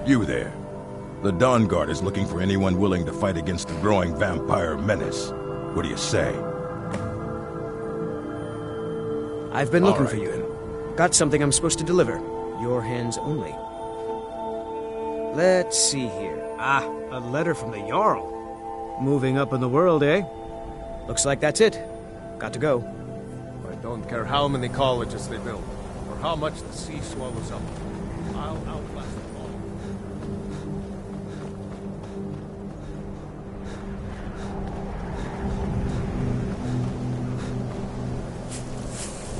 You there. The Dawn Guard is looking for anyone willing to fight against the growing vampire menace. What do you say? I've been looking All for right, you. then. Got something I'm supposed to deliver. Your hands only. Let's see here. Ah, a letter from the Jarl. Moving up in the world, eh? Looks like that's it. Got to go. I don't care how many colleges they build, or how much the sea swallows up. I'll outlast them all.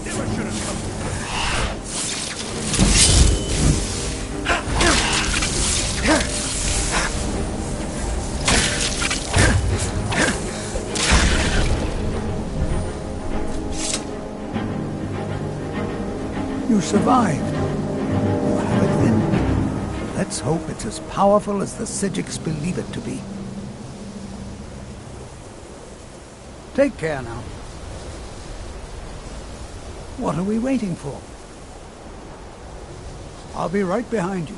Never should have come. You survived. You have it then. Let's hope it's as powerful as the Psijics believe it to be. Take care now. What are we waiting for? I'll be right behind you.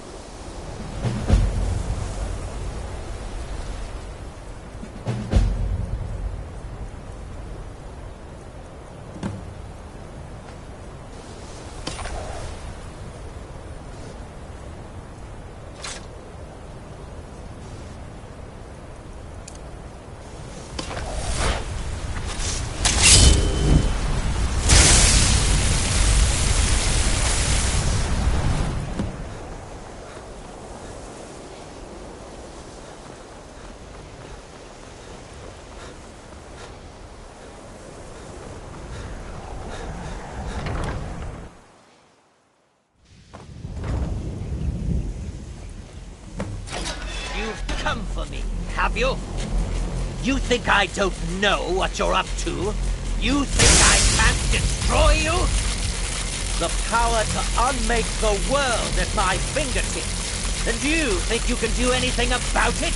You've come for me, have you? You think I don't know what you're up to? You think I can't destroy you? The power to unmake the world at my fingertips. And you think you can do anything about it?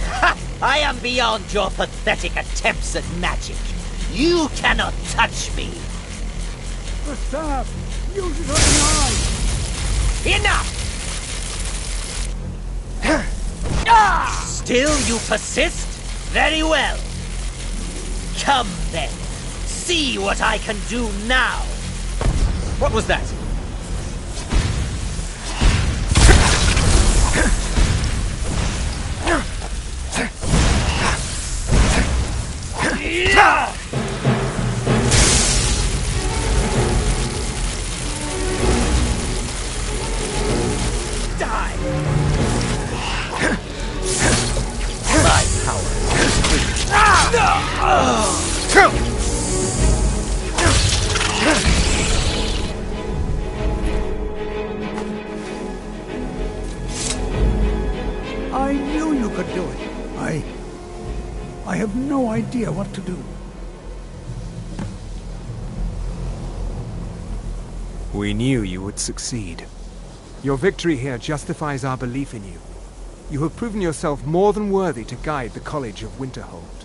Ha! I am beyond your pathetic attempts at magic. You cannot touch me! The staff! Use it on the eye! Enough! Still you persist? Very well. Come then. See what I can do now. What was that? Die! My power is weak. I knew you could do it. I have no idea what to do. We knew you would succeed. Your victory here justifies our belief in you. You have proven yourself more than worthy to guide the College of Winterhold.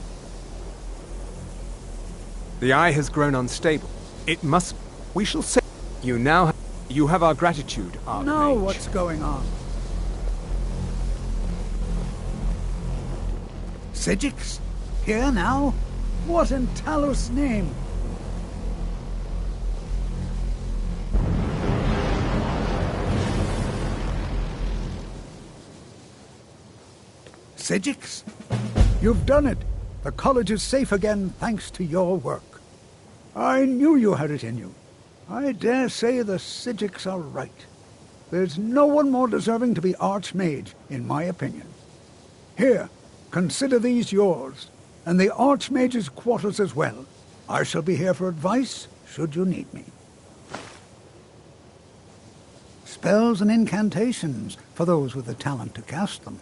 The eye has grown unstable. It must... We shall say... You now... You have our gratitude, Archmage. Now what's going on? Sigix? Here now? What in Talos' name? Sigix? You've done it. The college is safe again thanks to your work. I knew you had it in you. I dare say the Sigix are right. There's no one more deserving to be Archmage, in my opinion. Here, consider these yours, and the Archmage's quarters as well. I shall be here for advice, should you need me. Spells and incantations, for those with the talent to cast them.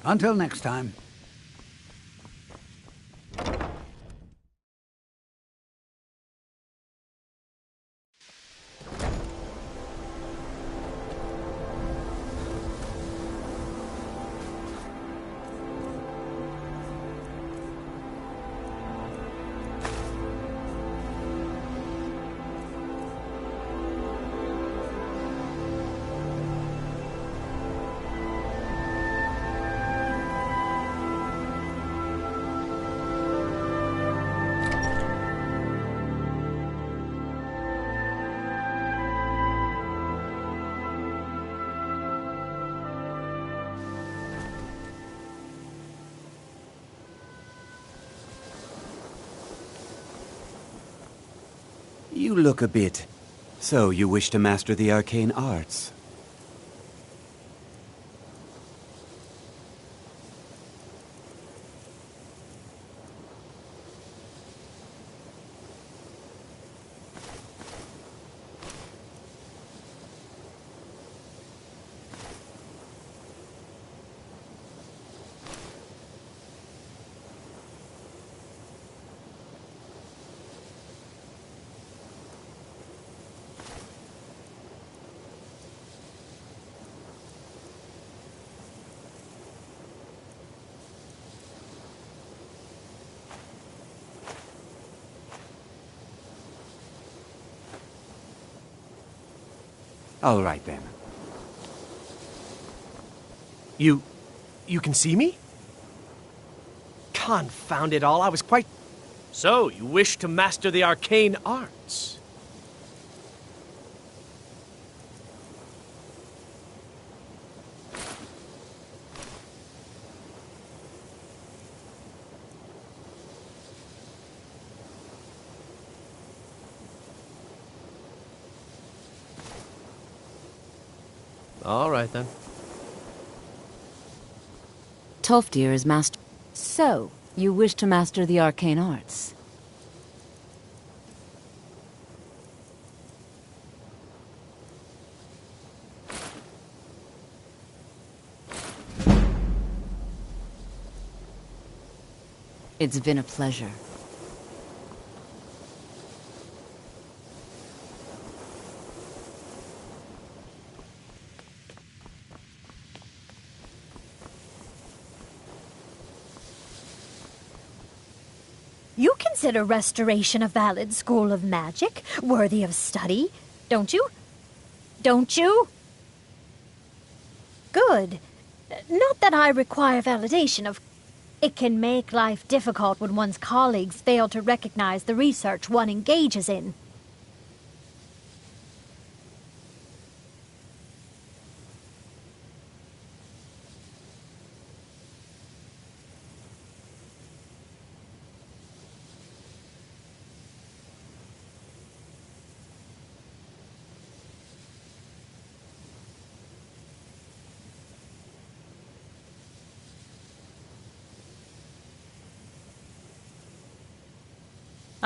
Until next time. You look a bit... So, you wish to master the arcane arts? All right, then. You can see me? Confound it all, I was quite... So, you wish to master the arcane arts? All right, then. Tolfdir is master... So, you wish to master the arcane arts? It's been a pleasure. You consider restoration a valid school of magic, worthy of study, don't you? Don't you? Good. Not that I require validation of... It can make life difficult when one's colleagues fail to recognize the research one engages in.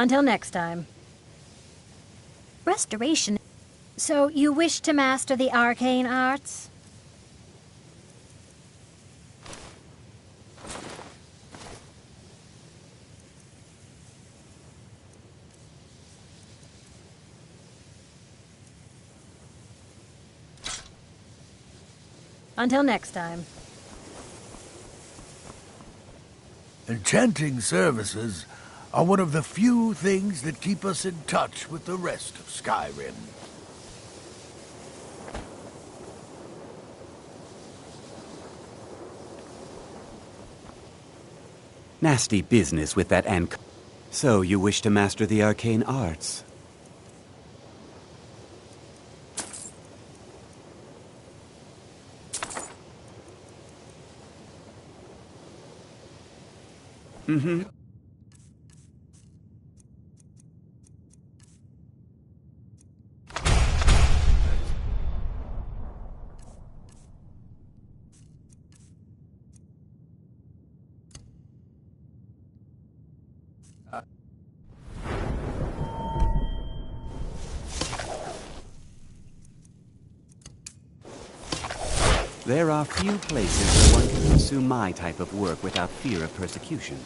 Until next time. Restoration. So you wish to master the arcane arts? Until next time. Enchanting services are one of the few things that keep us in touch with the rest of Skyrim. Nasty business with that So you wish to master the arcane arts? Mm-hmm. There are few places where one can pursue my type of work without fear of persecution.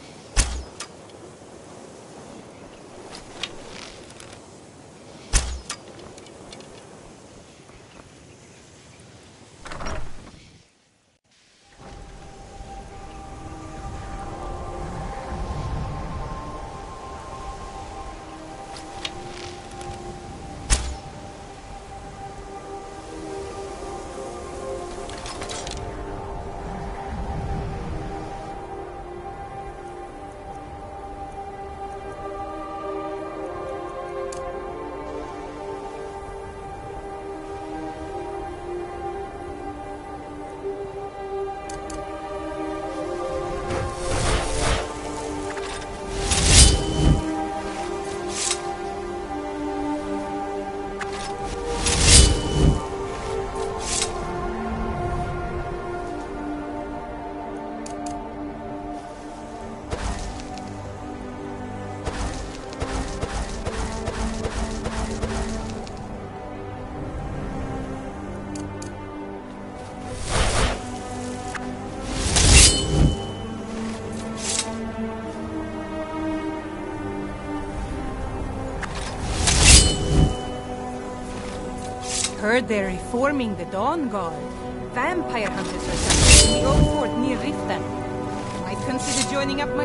Heard they're reforming the Dawn Guard. Vampire hunters or something in the old fort near Riften. Might consider joining up my...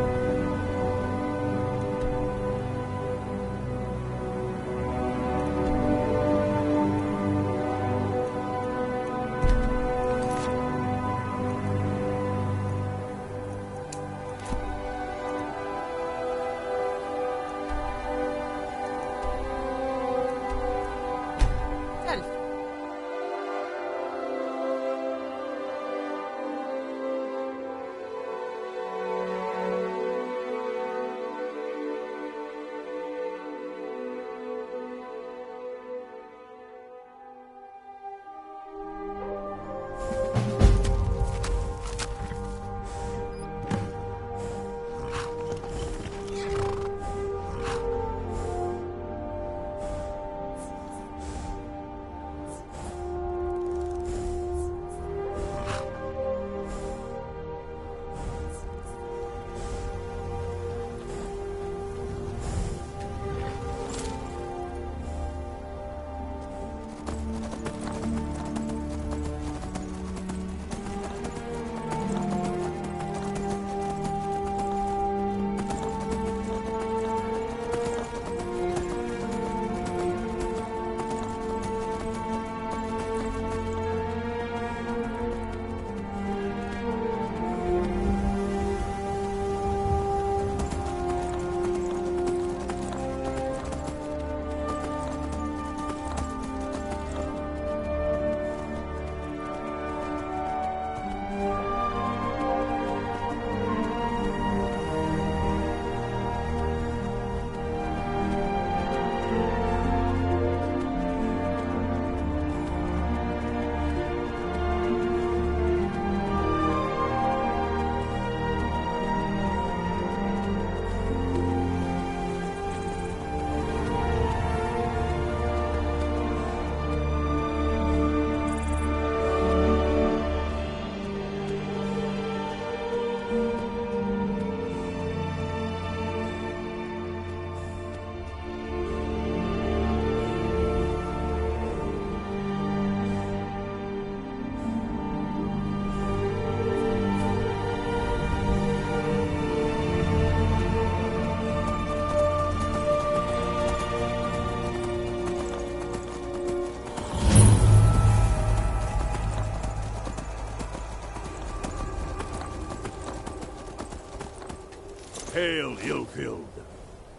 Hail, ill-filled.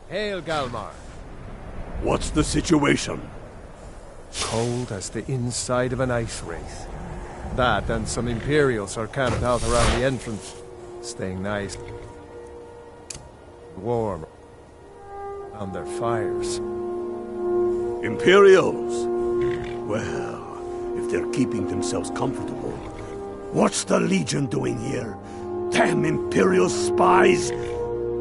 Hail, Galmar. What's the situation? Cold as the inside of an ice wraith. That and some Imperials are camped out around the entrance, staying nice, warm, on their fires. Imperials? Well, if they're keeping themselves comfortable, what's the Legion doing here? Damn Imperial spies!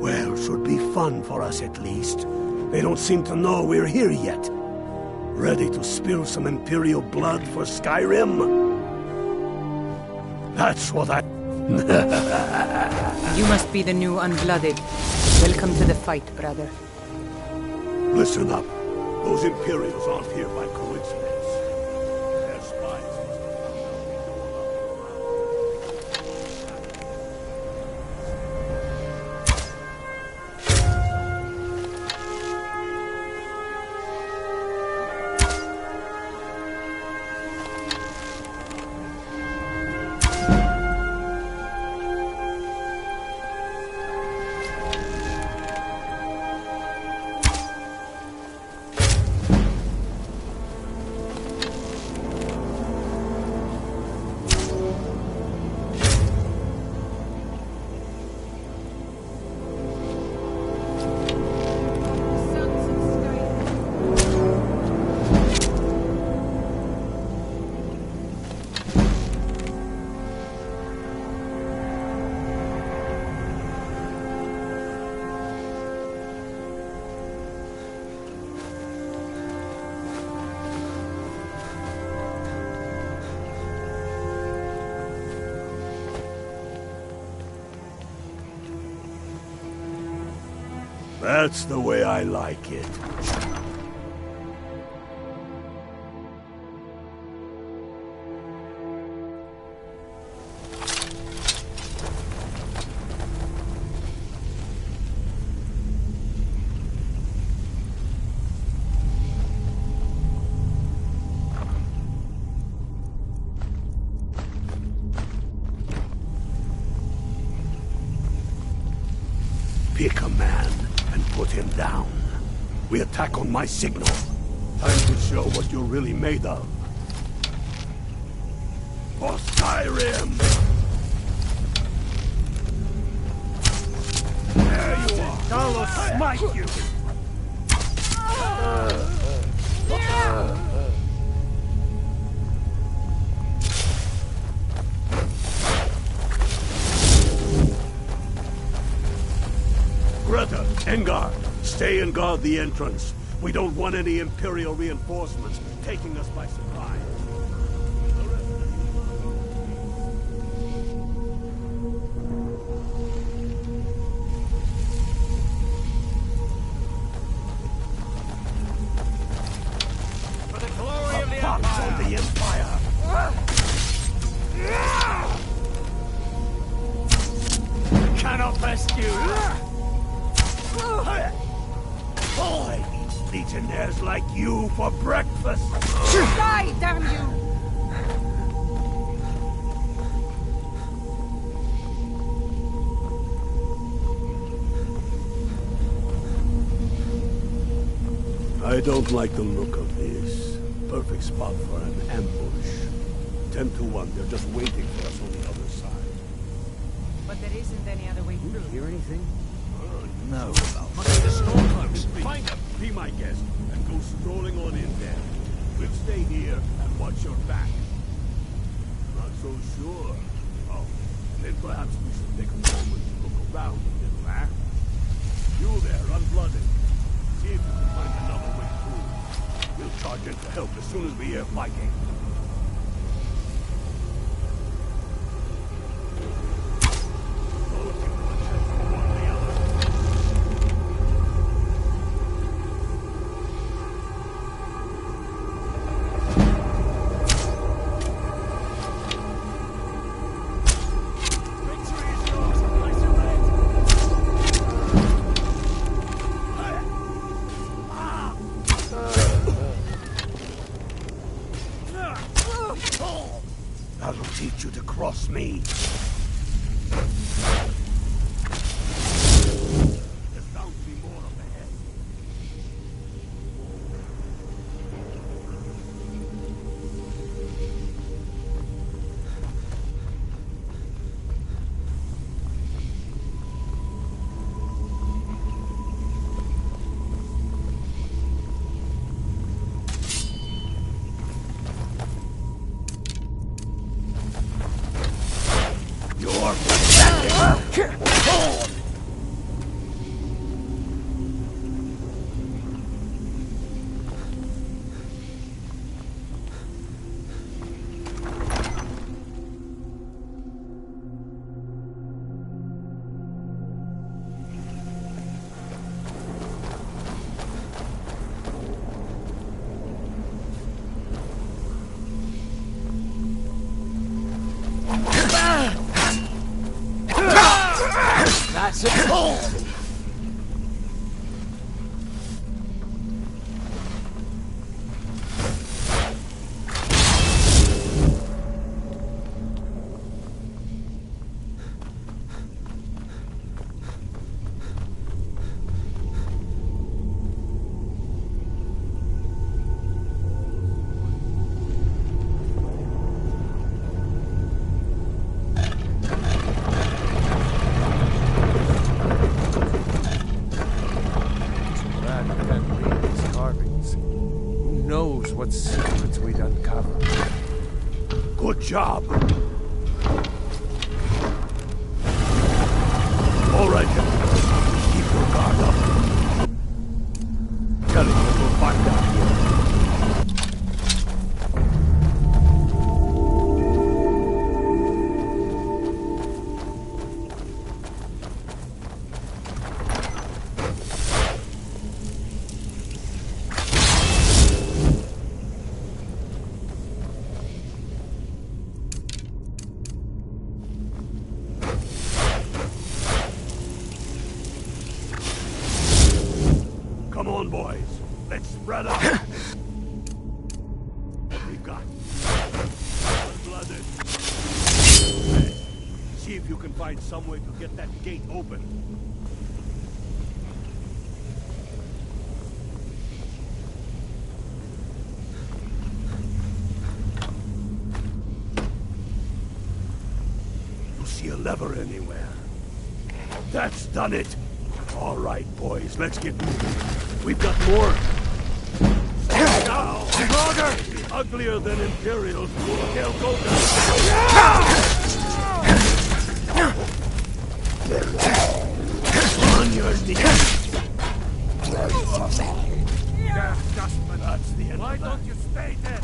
Well, should be fun for us at least. They don't seem to know we're here yet. Ready to spill some Imperial blood for Skyrim? That's what I... You must be the new Unblooded. Welcome to the fight, brother. Listen up. Those Imperials aren't here by coincidence. Their spies must have found That's the way I like it. Pick a man and put him down. We attack on my signal. Time to show what you're really made of. For Skyrim! There you are! I'll smite you! Greta, Engar, stay and guard the entrance. We don't want any Imperial reinforcements taking us by surprise. For the glory of the Empire! On the Empire! Cannot rescue! Boy eats legionnaires like you for breakfast! Die, damn you! I don't like the look of this. Perfect spot for an ambush. 10 to 1, they're just waiting for us on the other side. But there isn't any other way through. Hear anything? No. Find the stormcloaks. Find them. Be my guest and go strolling on in there. We'll stay here and watch your back. Not so sure. Oh, then perhaps we should take a moment to look around a little, eh? You there, Unblooded. See if you can find another way through. We'll charge in to help as soon as we hear fighting. That'll teach you to cross me. That's it. Oh! What secrets we'd uncover. Good job. All right, keep your guard up. Tell him what we'll find out here. Come on, boys. Let's spread out. What we got? Blooded. Hey, see if you can find some way to get that gate open. You see a lever anywhere? That's done it. All right, boys, let's get moving. We've got more. Now, stronger, uglier than Imperials. They'll go down. On your knees. Yeah, Dustman. That's the end. Why don't you stay dead?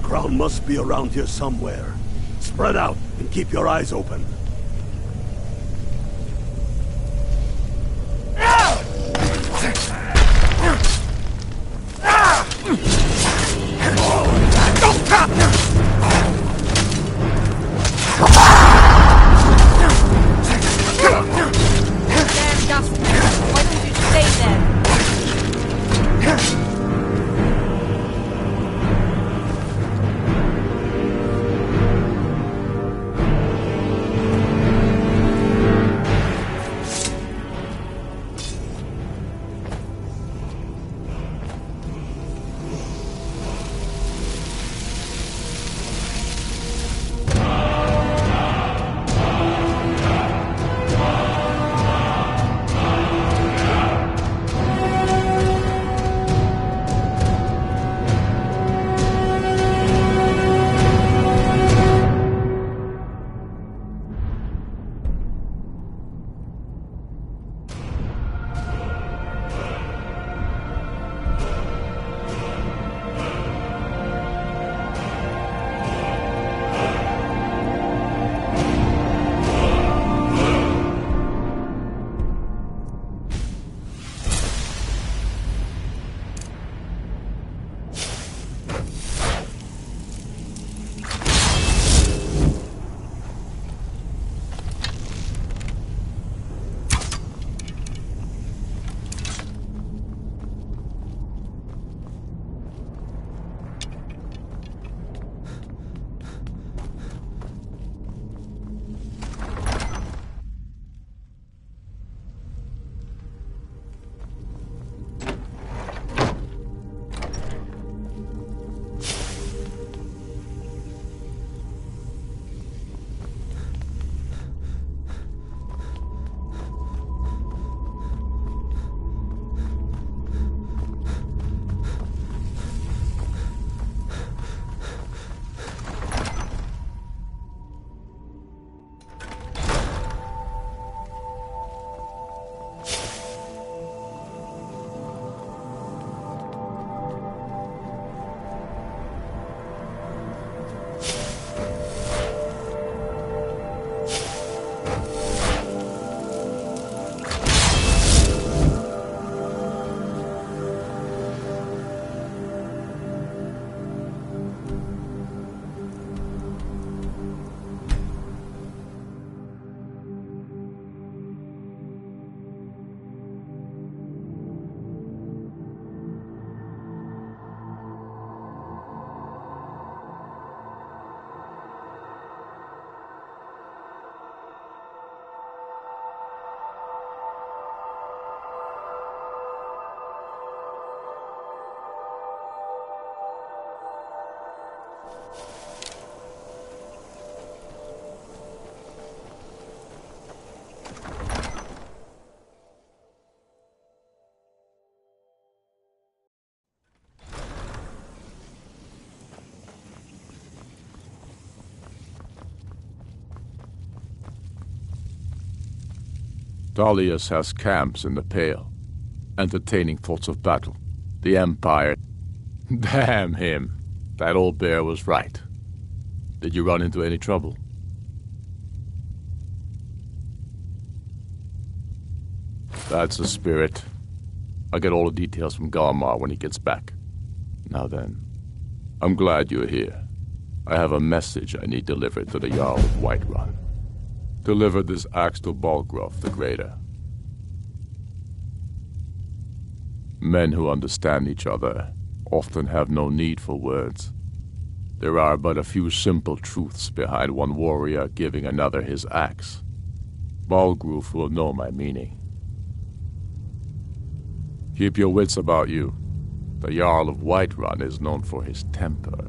Crown must be around here somewhere. Spread out and keep your eyes open. There, Dustman. Why don't you stay there? Dalius has camps in the Pale, entertaining thoughts of battle. The Empire... Damn him. That old bear was right. Did you run into any trouble? That's the spirit. I'll get all the details from Galmar when he gets back. Now then, I'm glad you're here. I have a message I need delivered to the Jarl of Whiterun. Deliver this axe to Balgruuf the Greater. Men who understand each other often have no need for words. There are but a few simple truths behind one warrior giving another his axe. Balgruuf will know my meaning. Keep your wits about you. The Jarl of Whiterun is known for his temper.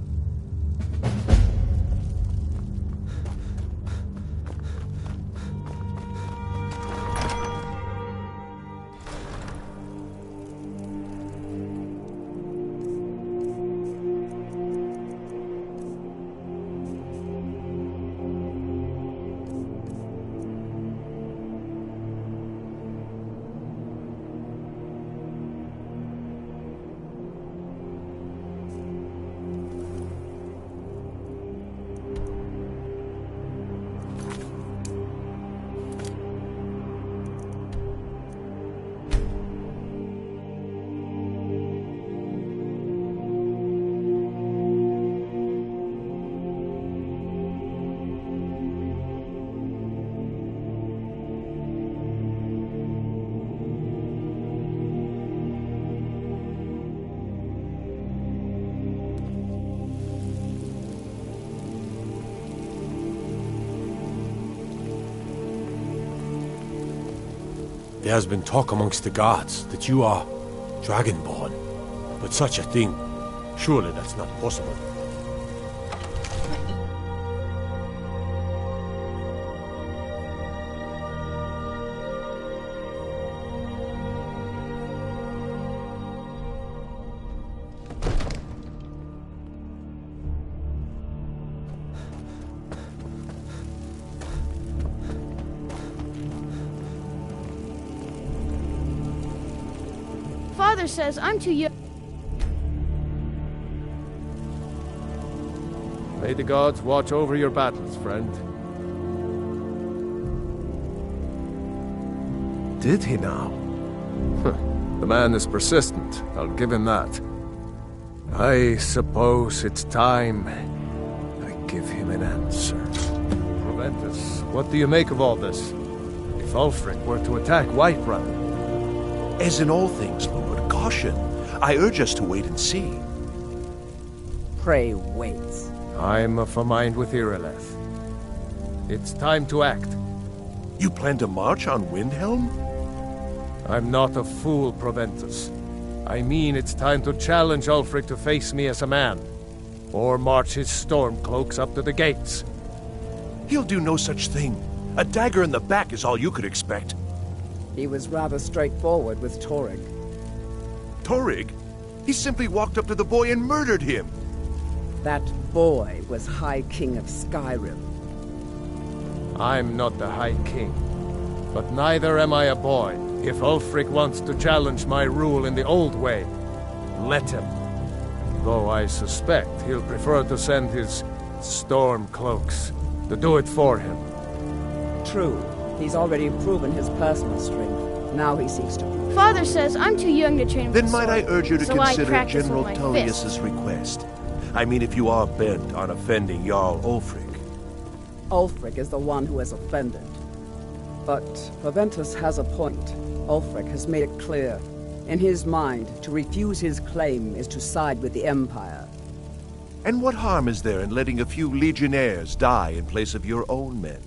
There has been talk amongst the gods that you are Dragonborn. But such a thing, surely that's not possible. Father says I'm too young. May the gods watch over your battles, friend. Did he now? The man is persistent, I'll give him that. I suppose it's time I give him an answer. Proventus, what do you make of all this? If Ulfric were to attack Whiterun... As in all things, Lord, caution. I urge us to wait and see. Pray wait. I'm of a mind with Irileth. It's time to act. You plan to march on Windhelm? I'm not a fool, Proventus. I mean it's time to challenge Ulfric to face me as a man. Or march his stormcloaks up to the gates. He'll do no such thing. A dagger in the back is all you could expect. He was rather straightforward with Torrig. Torrig? He simply walked up to the boy and murdered him. That boy was High King of Skyrim. I'm not the High King, but neither am I a boy. If Ulfric wants to challenge my rule in the old way, let him. Though I suspect he'll prefer to send his stormcloaks to do it for him. True. He's already proven his personal strength. Now he seeks to... Father says I'm too young to train with Then might I urge you to consider General with Tullius's request. I mean, if you are bent on offending Jarl Ulfric. Ulfric is the one who has offended. But Proventus has a point. Ulfric has made it clear. In his mind, to refuse his claim is to side with the Empire. And what harm is there in letting a few legionnaires die in place of your own men?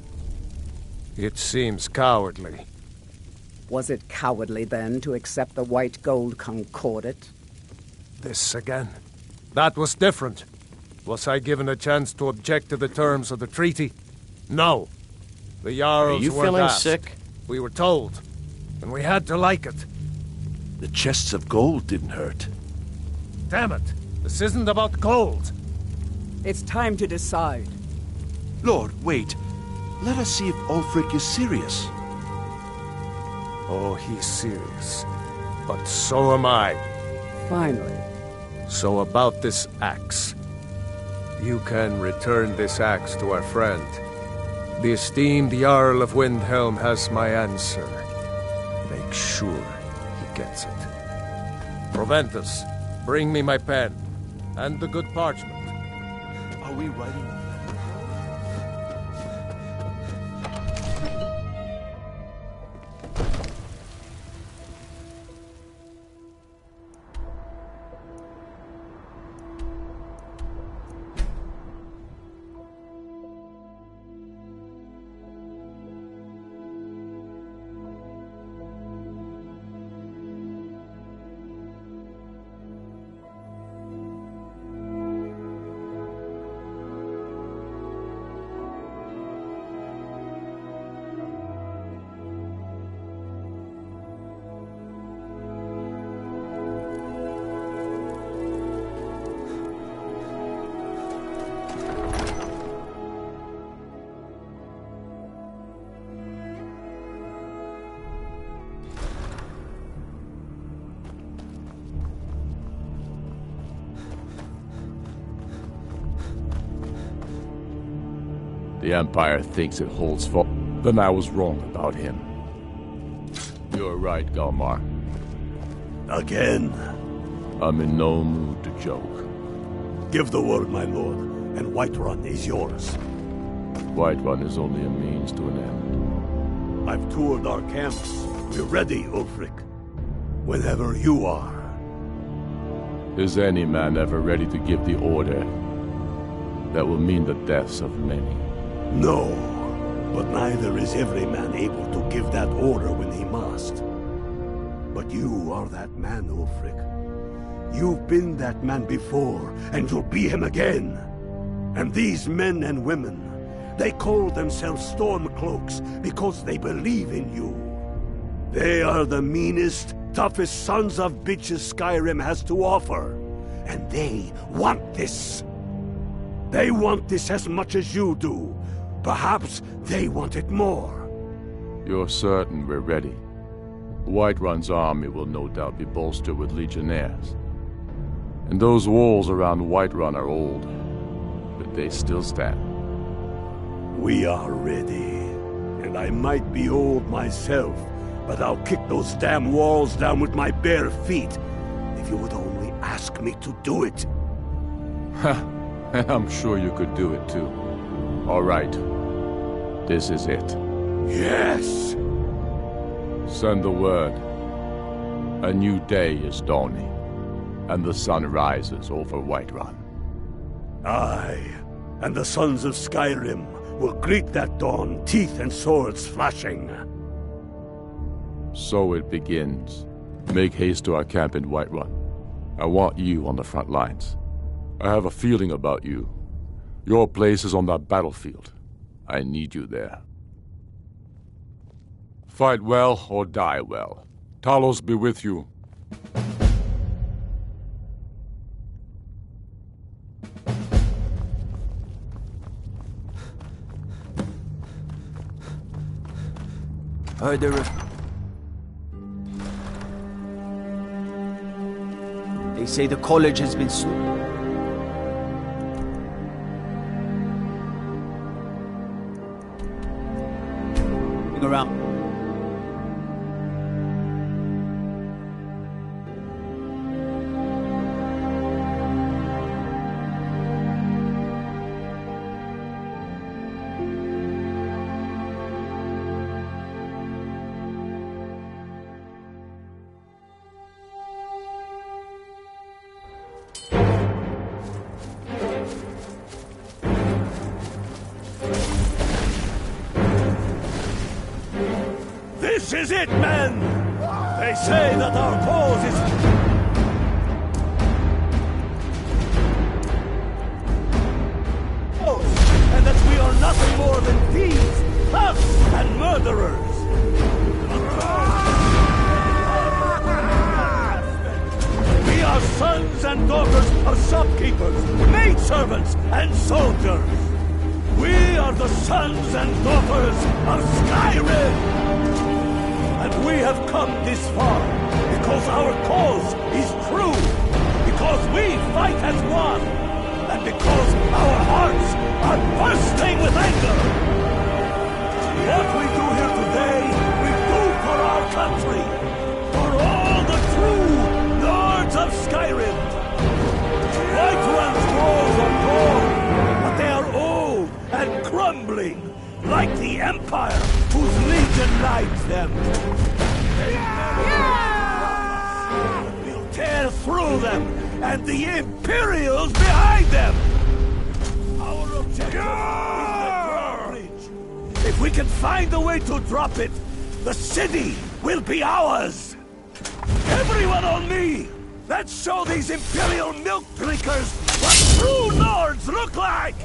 It seems cowardly. Was it cowardly, then, to accept the white gold concordat? This again. That was different. Was I given a chance to object to the terms of the treaty? No. The Jarls Are you weren't feeling asked. sick? We were told, and we had to like it. The chests of gold didn't hurt. Damn it! This isn't about gold! It's time to decide. Lord, wait. Let us see if Ulfric is serious. Oh, he's serious. But so am I. Finally. So about this axe. You can return this axe to our friend. The esteemed Jarl of Windhelm has my answer. Make sure he gets it. Proventus, bring me my pen. And the good parchment. Are we writing? The Empire thinks it holds for... Then I was wrong about him. You're right, Galmar. Again? I'm in no mood to joke. Give the word, my lord, and Whiterun is yours. Whiterun is only a means to an end. I've toured our camps. We're ready, Ulfric. Whenever you are. Is any man ever ready to give the order that will mean the deaths of many? No, but neither is every man able to give that order when he must. But you are that man, Ulfric. You've been that man before, and you'll be him again. And these men and women, they call themselves Stormcloaks because they believe in you. They are the meanest, toughest sons of bitches Skyrim has to offer. And they want this. They want this as much as you do. Perhaps they want it more. You're certain we're ready? Whiterun's army will no doubt be bolstered with legionnaires. And those walls around Whiterun are old, but they still stand. We are ready. And I might be old myself, but I'll kick those damn walls down with my bare feet, if you would only ask me to do it. Ha! I'm sure you could do it too. All right. This is it. Yes! Send the word. A new day is dawning, and the sun rises over Whiterun. Aye, and the sons of Skyrim will greet that dawn, teeth and swords flashing. So it begins. Make haste to our camp in Whiterun. I want you on the front lines. I have a feeling about you. Your place is on that battlefield. I need you there. Fight well or die well. Talos be with you. They say the college has been around. This is it, men! They say that our cause is... nothing more than thieves, thugs, and murderers. We are sons and daughters of shopkeepers, maidservants, and soldiers. We are the sons and daughters of Skyrim. And we have come this far because our cause is true, because we fight as one, and because our hearts are bursting with anger. What we do here today, we do for our country, for all the true Lords of Skyrim. Whiterun's walls are tall, but they are old and crumbling, like the Empire whose legion lights them. We'll tear through them, and the Imperials behind them! Our objective is the drawbridge. If we can find a way to drop it, the city will be ours! Everyone on me! Let's show these Imperial milk drinkers what true lords look like!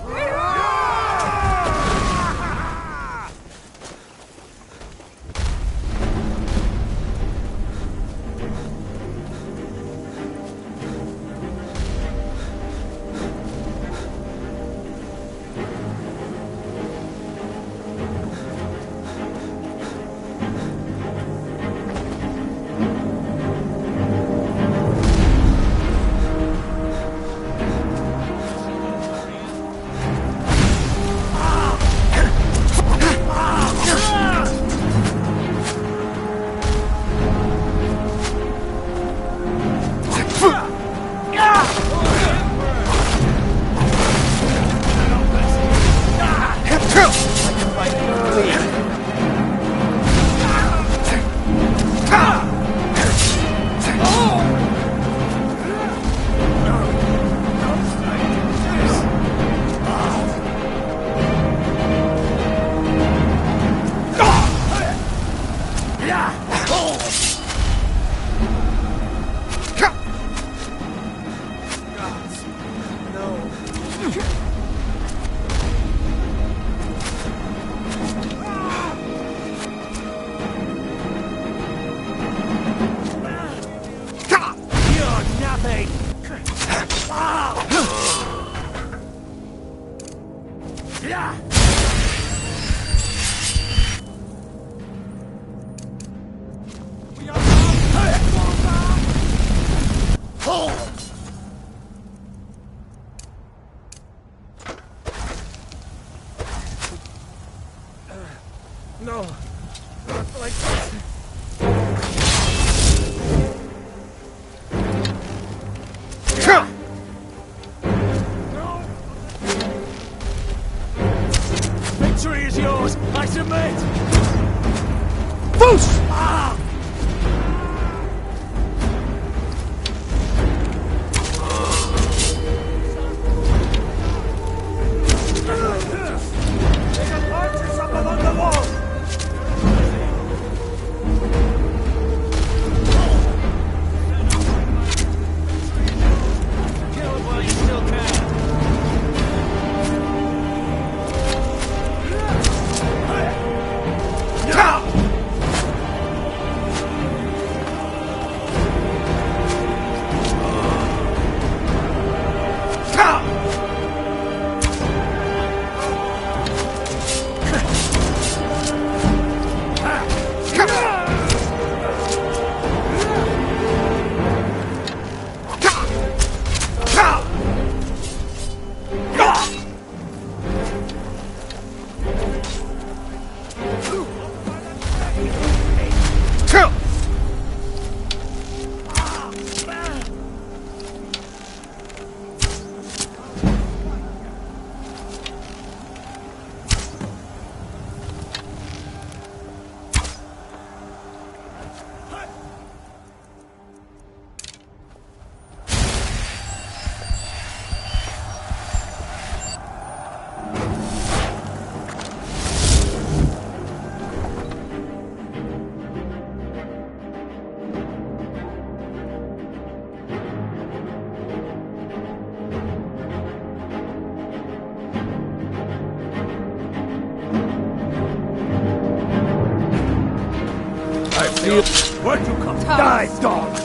feel... Where'd you come? Die, dog!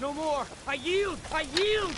No more! I yield! I yield!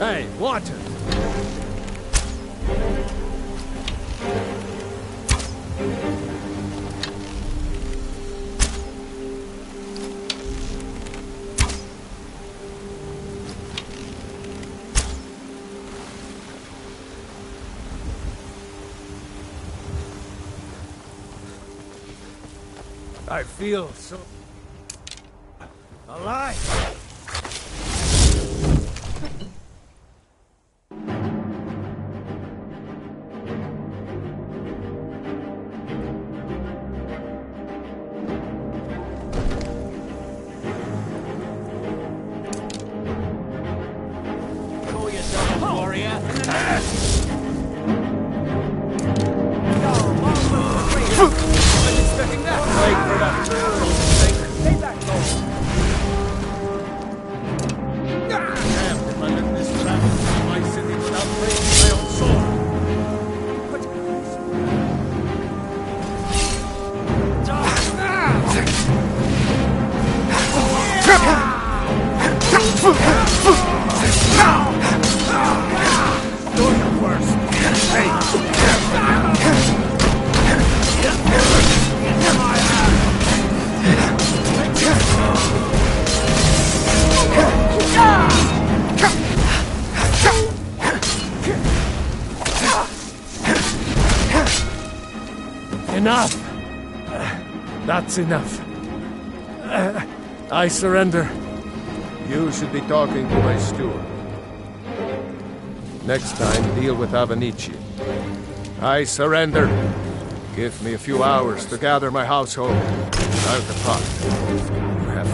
Hey, water! I feel so alive. Call yourself a warrior. Expecting that. Wait for that. Stay back, Damned if I let this trap into my city without breaking my own sword. Do your worst. Enough! That's enough. I surrender. You should be talking to my steward. Next time, deal with Avenici. I surrender. Give me a few hours to gather my household. I'll depart. You have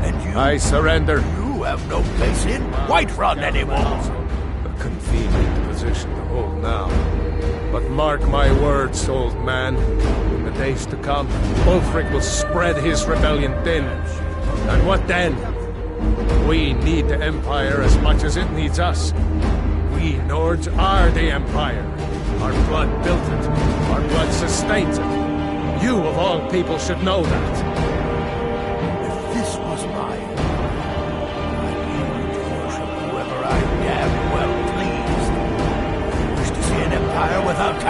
And you? I surrender. You have no place in Whiterun anymore. A convenient position to hold now. But mark my words, old man. In the days to come, Ulfric will spread his rebellion thin. And what then? We need the Empire as much as it needs us. We Nords are the Empire. Our blood built it. Our blood sustains it. You, of all people, should know that. If this was my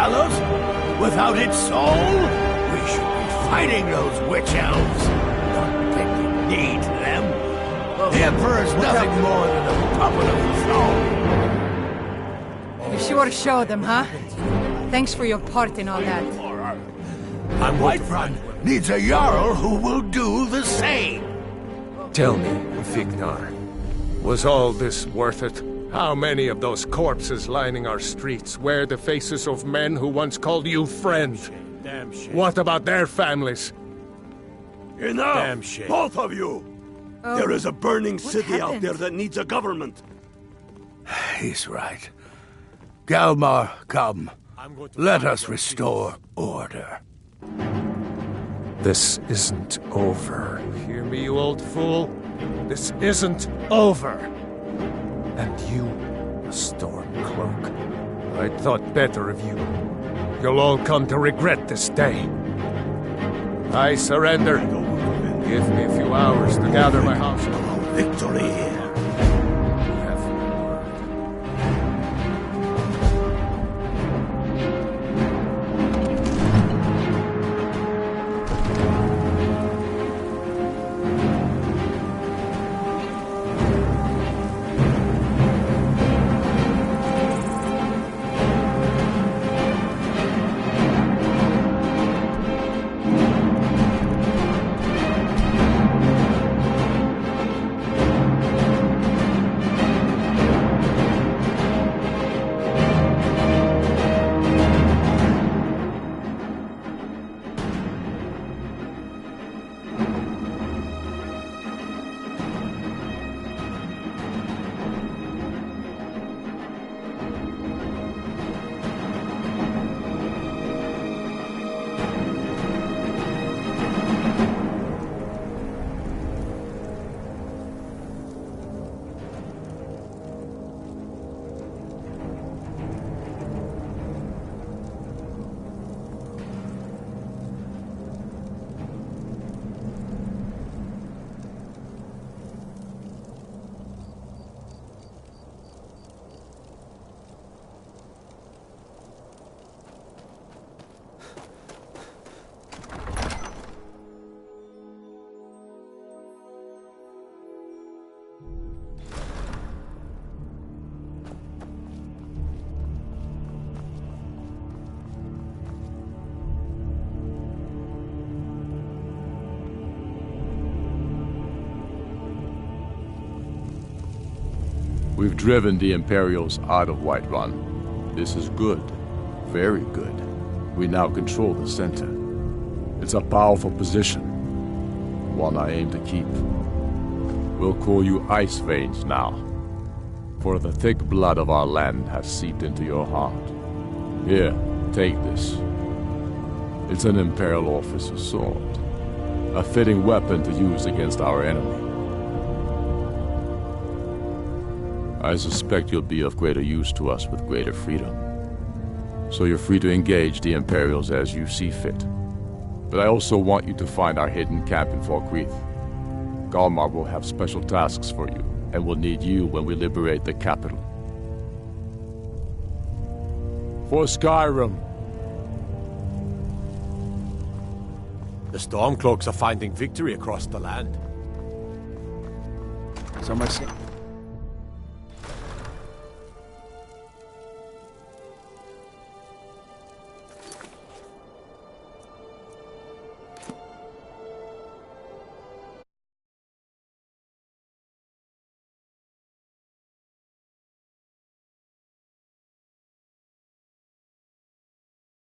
tell us? Without its soul? We should be fighting those witch elves. Not that we need them. The Emperor's nothing more than a puppet of the throne. You sure showed them, huh? Thanks for your part in all that. Whiterun needs a Jarl who will do the same. Tell me, Vignar, was all this worth it? How many of those corpses lining our streets wear the faces of men who once called you friend? Damn shame. What about their families? Enough! Damn shame. Both of you! Oh, there is a burning city out happened? there that needs a government. He's right. Galmar, come. Let us restore order. This isn't over. Hear me, you old fool? This isn't over. And you, a Stormcloak. I thought better of you. You'll all come to regret this day. I surrender. Give me a few hours to gather my household. Victory here. We've driven the Imperials out of Whiterun. This is good. Very good. We now control the center. It's a powerful position. One I aim to keep. We'll call you Ice Veins now. For the thick blood of our land has seeped into your heart. Here, take this. It's an Imperial officer's sword. A fitting weapon to use against our enemy. I suspect you'll be of greater use to us with greater freedom. So you're free to engage the Imperials as you see fit. But I also want you to find our hidden camp in Falkreath. Galmar will have special tasks for you, and will need you when we liberate the capital. For Skyrim! The Stormcloaks are finding victory across the land. Some are saying